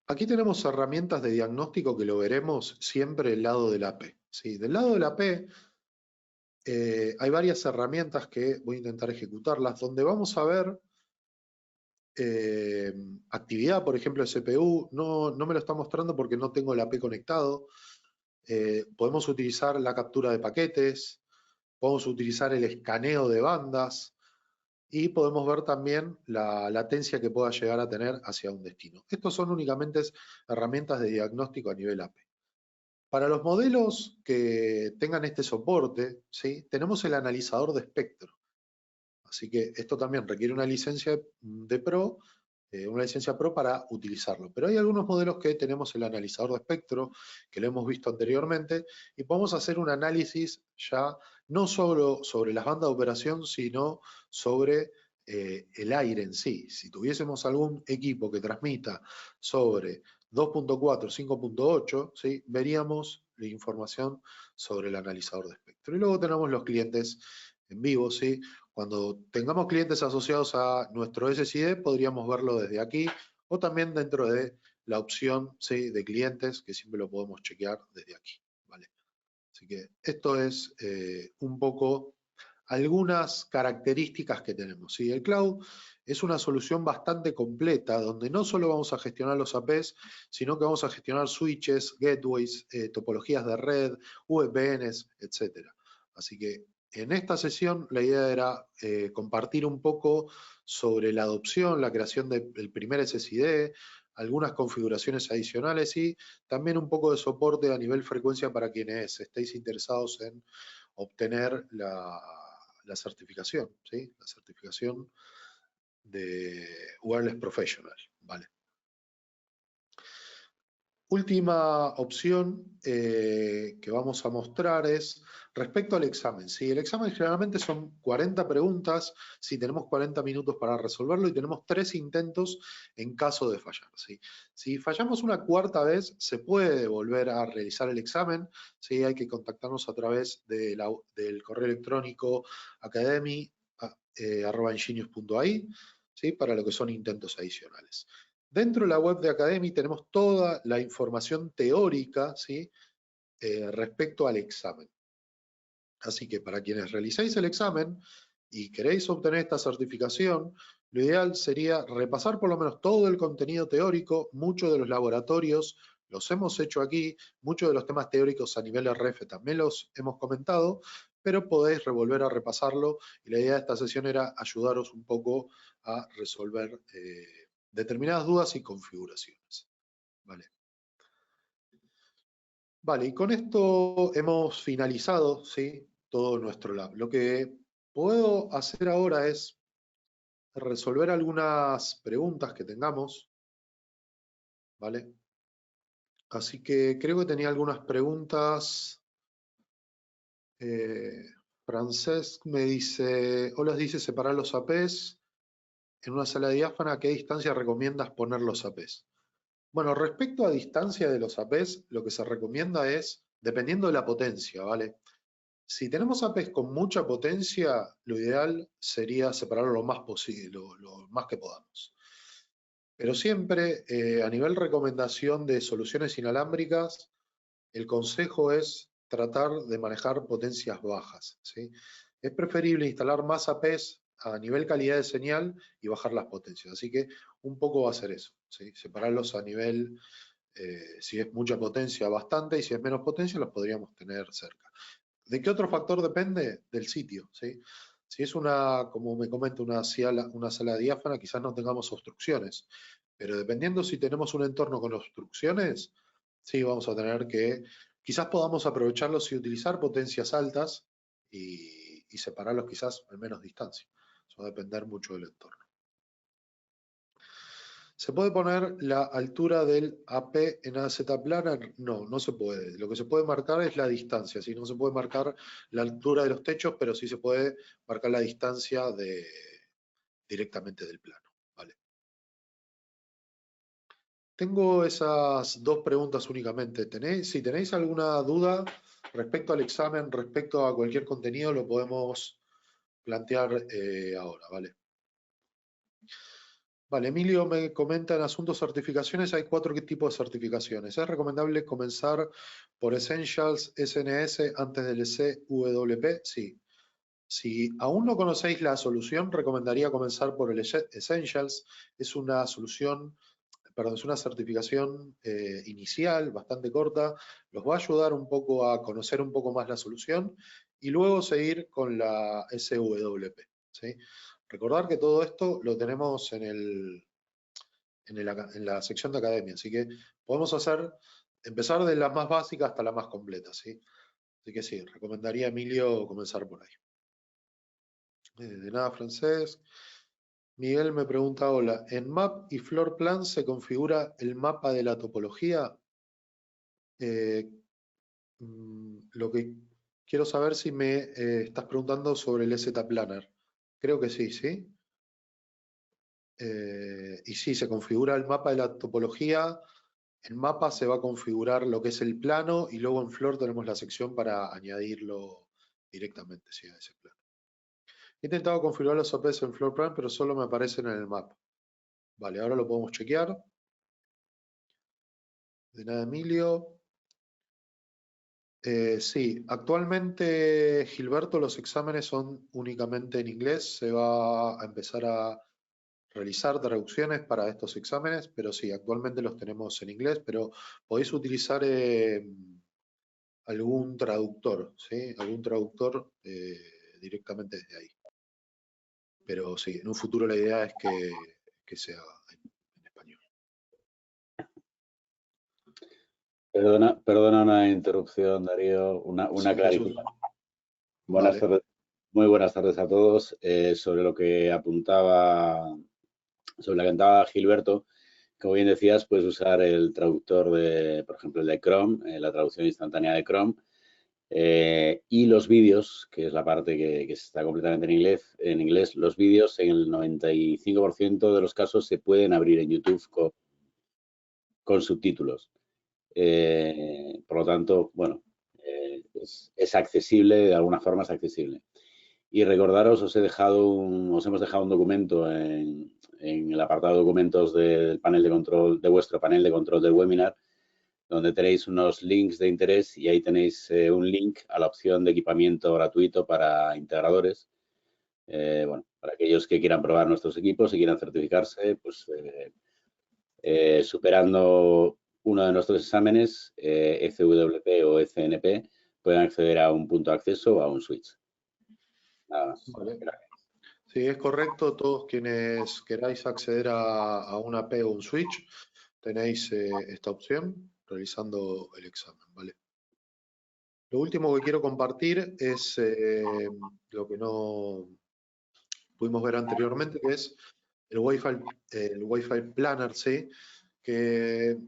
Aquí tenemos herramientas de diagnóstico que lo veremos siempre del lado del AP. ¿Sí? Del lado del AP hay varias herramientas que voy a intentar ejecutarlas, donde vamos a ver actividad, por ejemplo, de CPU. No me lo está mostrando porque no tengo el AP conectado. Podemos utilizar la captura de paquetes, podemos utilizar el escaneo de bandas, y podemos ver también la latencia que pueda llegar a tener hacia un destino. Estos son únicamente herramientas de diagnóstico a nivel AP. Para los modelos que tengan este soporte, ¿sí? Tenemos el analizador de espectro. Así que esto también requiere una licencia de Pro, una licencia Pro para utilizarlo. Pero hay algunos modelos que tenemos el analizador de espectro, que lo hemos visto anteriormente, y podemos hacer un análisis ya no solo sobre las bandas de operación, sino sobre el aire en sí. Si tuviésemos algún equipo que transmita sobre 2.4, 5.8, ¿sí? Veríamos la información sobre el analizador de espectro. Y luego tenemos los clientes en vivo, ¿sí? Cuando tengamos clientes asociados a nuestro SSID, podríamos verlo desde aquí o también dentro de la opción, ¿sí? De clientes, que siempre lo podemos chequear desde aquí, ¿vale? Así que esto es un poco algunas características que tenemos, ¿sí? El cloud es una solución bastante completa, donde no solo vamos a gestionar los APs, sino que vamos a gestionar switches, gateways, topologías de red, VPNs, etc. Así que en esta sesión la idea era compartir un poco sobre la adopción, la creación del primer SSID, algunas configuraciones adicionales y también un poco de soporte a nivel frecuencia para quienes estéis interesados en obtener la certificación, ¿sí? La certificación de Wireless Professional, ¿vale? Última opción que vamos a mostrar es respecto al examen. ¿Sí? El examen generalmente son 40 preguntas, si tenemos 40 minutos para resolverlo y tenemos 3 intentos en caso de fallar. ¿Sí? Si fallamos una cuarta vez, se puede volver a realizar el examen. ¿Sí? Hay que contactarnos a través del correo electrónico academy@ingenious.ai, ¿sí? Para lo que son intentos adicionales. Dentro de la web de Academy tenemos toda la información teórica, ¿sí? Respecto al examen. Así que para quienes realicéis el examen y queréis obtener esta certificación, lo ideal sería repasar por lo menos todo el contenido teórico, muchos de los laboratorios los hemos hecho aquí, muchos de los temas teóricos a nivel RF también los hemos comentado, pero podéis volver a repasarlo y la idea de esta sesión era ayudaros un poco a resolver determinadas dudas y configuraciones. Vale. Vale, y con esto hemos finalizado, ¿sí? Todo nuestro lab. Lo que puedo hacer ahora es resolver algunas preguntas que tengamos, ¿vale? Así que creo que tenía algunas preguntas. Francesc me dice, hola, dice separar los APs en una sala diáfana, ¿a qué distancia recomiendas poner los APs? Bueno, respecto a distancia de los APs, lo que se recomienda es, dependiendo de la potencia, ¿vale? Si tenemos APs con mucha potencia, lo ideal sería separarlo lo más posible, lo más que podamos. Pero siempre, a nivel recomendación de soluciones inalámbricas, el consejo es tratar de manejar potencias bajas, ¿sí? Es preferible instalar más APs a nivel calidad de señal y bajar las potencias. Así que un poco va a ser eso, ¿sí? Separarlos a nivel, si es mucha potencia, bastante, y si es menos potencia, los podríamos tener cerca. ¿De qué otro factor depende? Del sitio, ¿sí? Si es una, como me comenta, una sala diáfana, quizás no tengamos obstrucciones, pero dependiendo si tenemos un entorno con obstrucciones, sí vamos a tener que, quizás podamos aprovecharlos y utilizar potencias altas y separarlos quizás en menos distancia. Eso va a depender mucho del entorno. ¿Se puede poner la altura del AP en AZ Planner? No, no se puede. Lo que se puede marcar es la distancia. ¿Sí? No se puede marcar la altura de los techos, pero sí se puede marcar la distancia directamente del plano. ¿Vale? Tengo esas dos preguntas únicamente. Si tenéis alguna duda respecto al examen, respecto a cualquier contenido, lo podemos plantear ahora, ¿vale? Vale, Emilio me comenta en asuntos certificaciones, hay 4 tipos de certificaciones. ¿Es recomendable comenzar por Essentials, SNS antes del CWP? Sí. Si aún no conocéis la solución, recomendaría comenzar por el Essentials. Es una solución, perdón, es una certificación inicial, bastante corta. Los va a ayudar un poco a conocer un poco más la solución y luego seguir con la SWP. ¿Sí? Recordar que todo esto lo tenemos en la sección de academia, así que podemos empezar de la más básica hasta la más completa, ¿sí? Así que sí, recomendaría a Emilio comenzar por ahí. De nada, Francés. Miguel me pregunta, hola, ¿en Map y Floor Plan se configura el mapa de la topología? Lo que quiero saber si me estás preguntando sobre el EZ-Planner. Creo que sí, ¿sí? Y sí, se configura el mapa de la topología. En mapa se va a configurar lo que es el plano y luego en Floor tenemos la sección para añadirlo directamente, ¿sí? A ese plano. He intentado configurar los OPs en Floor Plan, pero solo me aparecen en el mapa. Vale, ahora lo podemos chequear. De nada, Emilio. Sí, actualmente, Gilberto, los exámenes son únicamente en inglés. Se va a empezar a realizar traducciones para estos exámenes, pero sí, actualmente los tenemos en inglés, pero podéis utilizar algún traductor, ¿sí? Algún traductor directamente desde ahí. Pero sí, en un futuro la idea es que sea en español. Perdona una interrupción, Darío, una Sí, clarificación. Buenas vale. tardes, muy buenas tardes a todos. Sobre lo que apuntaba, sobre la que apuntaba Gilberto, como bien decías, puedes usar el traductor por ejemplo, el de Chrome, la traducción instantánea de Chrome, y los vídeos, que es la parte que está completamente en inglés, los vídeos en el 95% de los casos se pueden abrir en YouTube con subtítulos. Por lo tanto, bueno, es accesible, de alguna forma es accesible. Y recordaros, os hemos dejado un documento en el apartado de documentos del panel de control, de vuestro panel de control del webinar, donde tenéis unos links de interés y ahí tenéis un link a la opción de equipamiento gratuito para integradores. Bueno, para aquellos que quieran probar nuestros equipos y quieran certificarse, pues superando uno de nuestros exámenes, ECWP o ECNP, pueden acceder a un punto de acceso o a un switch. Nada más. Vale. Sí, es correcto. Todos quienes queráis acceder a una AP o un switch, tenéis esta opción realizando el examen, ¿vale? Lo último que quiero compartir es lo que no pudimos ver anteriormente, que es el Wi-Fi Planner, ¿sí? Que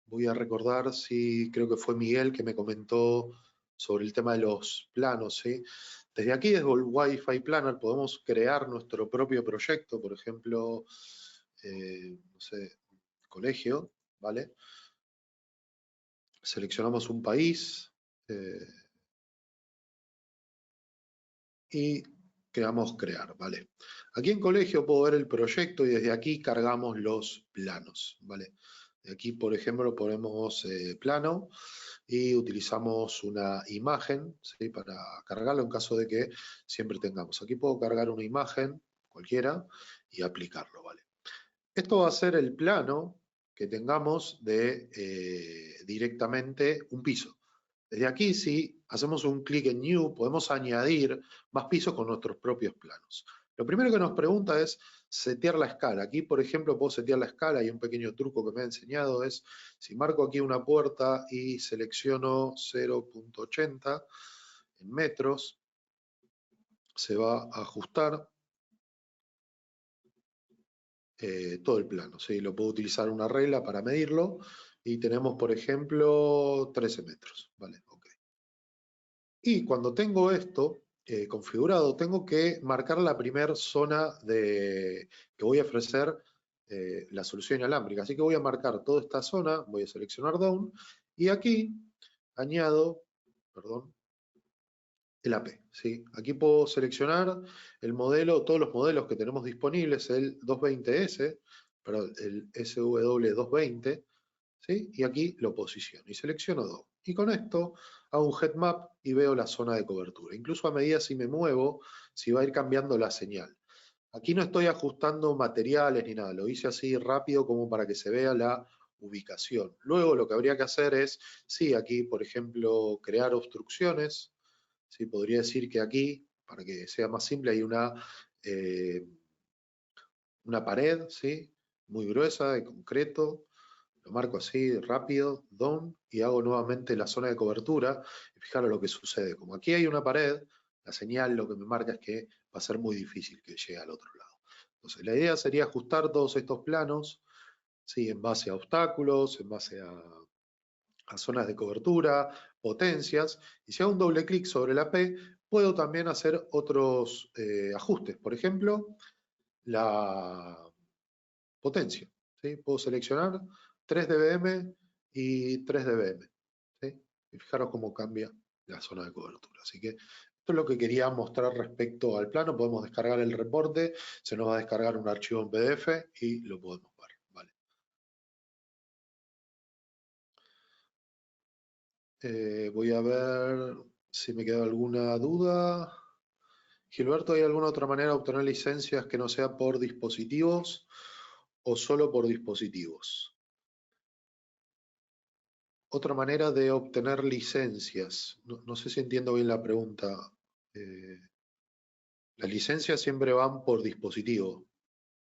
voy a recordar, sí, creo que fue Miguel que me comentó sobre el tema de los planos, ¿sí? Desde aquí, desde el Wi-Fi Planner, podemos crear nuestro propio proyecto, por ejemplo, no sé, colegio, ¿vale? Seleccionamos un país y creamos crear, ¿vale? Aquí en colegio puedo ver el proyecto y desde aquí cargamos los planos, ¿vale? De aquí, por ejemplo, ponemos plano y utilizamos una imagen, ¿sí? Para cargarlo en caso de que siempre tengamos. Aquí puedo cargar una imagen, cualquiera, y aplicarlo, ¿vale? Esto va a ser el plano que tengamos de directamente un piso. Desde aquí, si hacemos un clic en New, podemos añadir más pisos con nuestros propios planos. Lo primero que nos pregunta es setear la escala. Aquí, por ejemplo, puedo setear la escala y un pequeño truco que me ha enseñado es, si marco aquí una puerta y selecciono 0.80 en metros, se va a ajustar. todo el plano, ¿sí? Lo puedo utilizar una regla para medirlo y tenemos, por ejemplo, 13 metros, ¿vale? Okay. Y cuando tengo esto configurado, tengo que marcar la primera zona que voy a ofrecer la solución inalámbrica. Así que voy a marcar toda esta zona, voy a seleccionar Down, y aquí añado, perdón, el AP, ¿sí? Aquí puedo seleccionar el modelo, todos los modelos que tenemos disponibles, el 220S, perdón, el SW220, ¿sí? Y aquí lo posiciono y selecciono DOM. Y con esto hago un head map y veo la zona de cobertura. Incluso a medida si me muevo, si va a ir cambiando la señal. Aquí no estoy ajustando materiales ni nada, lo hice así rápido como para que se vea la ubicación. Luego lo que habría que hacer es, sí, aquí por ejemplo, crear obstrucciones. ¿Sí? Podría decir que aquí, para que sea más simple, hay una pared, ¿sí? Muy gruesa, de concreto. Lo marco así, rápido, down, y hago nuevamente la zona de cobertura. Y fijaros lo que sucede. Como aquí hay una pared, la señal lo que me marca es que va a ser muy difícil que llegue al otro lado. Entonces, la idea sería ajustar todos estos planos, ¿sí? En base a obstáculos, en base a zonas de cobertura, potencias, y si hago un doble clic sobre la P, puedo también hacer otros ajustes. Por ejemplo, la potencia. ¿Sí? Puedo seleccionar 3 dBm y 3 dBm. ¿Sí? Y fijaros cómo cambia la zona de cobertura. Así que esto es lo que quería mostrar respecto al plano. Podemos descargar el reporte, se nos va a descargar un archivo en PDF y lo podemos ver. ¿Vale? Voy a ver si me queda alguna duda. Gilberto, ¿hay alguna otra manera de obtener licencias que no sea por dispositivos o solo por dispositivos? Otra manera de obtener licencias. No sé si entiendo bien la pregunta. Eh, las licencias siempre van por dispositivo,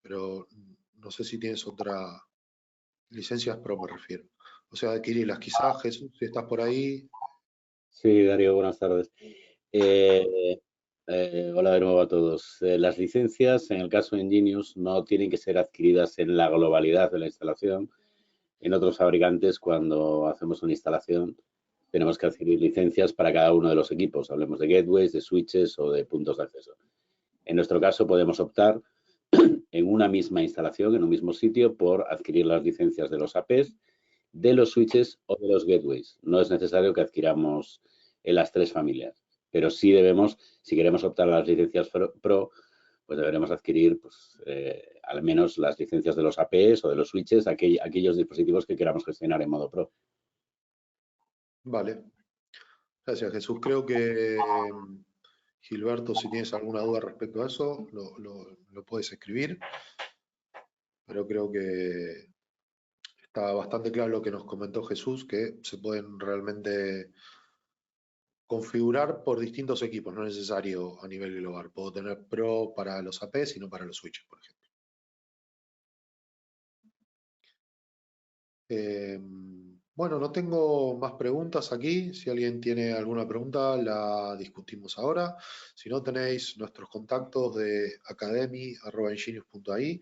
pero no sé si tienes otra. Licencias Pro me refiero. O sea, adquirirlas. Quizás, Jesús, si estás por ahí. Sí, Darío, buenas tardes. Hola de nuevo a todos. Las licencias, en el caso de Ingenious, no tienen que ser adquiridas en la globalidad de la instalación. En otros fabricantes, cuando hacemos una instalación, tenemos que adquirir licencias para cada uno de los equipos. Hablemos de gateways, de switches o de puntos de acceso. En nuestro caso, podemos optar en una misma instalación, en un mismo sitio, por adquirir las licencias de los APs, de los switches o de los gateways. No es necesario que adquiramos en las tres familias, pero sí debemos, si queremos optar a las licencias Pro, pues deberemos adquirir pues, al menos las licencias de los APs o de los switches, aquellos dispositivos que queramos gestionar en modo Pro. Vale. Gracias, Jesús. Creo que, Gilberto, si tienes alguna duda respecto a eso, lo puedes escribir. Pero creo que está bastante claro lo que nos comentó Jesús, que se pueden realmente configurar por distintos equipos, no es necesario a nivel global. Puedo tener Pro para los APs y no para los switches, por ejemplo. Bueno, no tengo más preguntas aquí. Si alguien tiene alguna pregunta, la discutimos ahora. Si no, tenéis nuestros contactos de academy@ingenious.ai.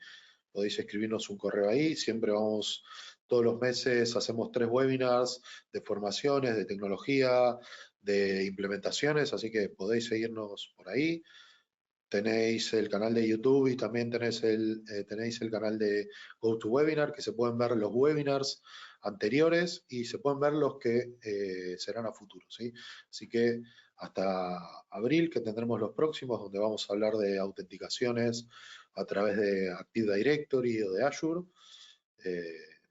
Podéis escribirnos un correo ahí. Siempre vamos, todos los meses hacemos 3 webinars de formaciones, de tecnología, de implementaciones, así que podéis seguirnos por ahí. Tenéis el canal de YouTube y también tenéis el canal de GoToWebinar, que se pueden ver los webinars anteriores y se pueden ver los que serán a futuro, ¿sí? Así que hasta abril, que tendremos los próximos, donde vamos a hablar de autenticaciones a través de Active Directory o de Azure.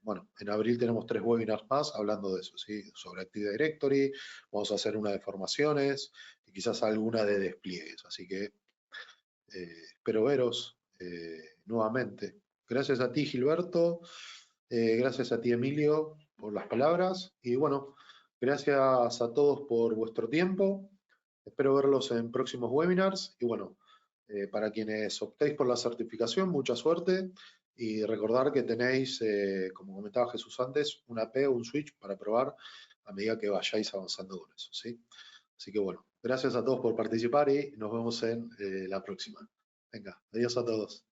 Bueno, en abril tenemos 3 webinars más hablando de eso, ¿sí? Sobre Active Directory, vamos a hacer una de formaciones y quizás alguna de despliegues, así que espero veros nuevamente. Gracias a ti, Gilberto. Gracias a ti, Emilio, por las palabras. Y bueno, gracias a todos por vuestro tiempo. Espero verlos en próximos webinars. Y bueno, para quienes optéis por la certificación, mucha suerte. Y recordar que tenéis, como comentaba Jesús antes, una AP o un switch para probar a medida que vayáis avanzando con eso, ¿sí? Así que bueno, gracias a todos por participar y nos vemos en la próxima. Venga, adiós a todos.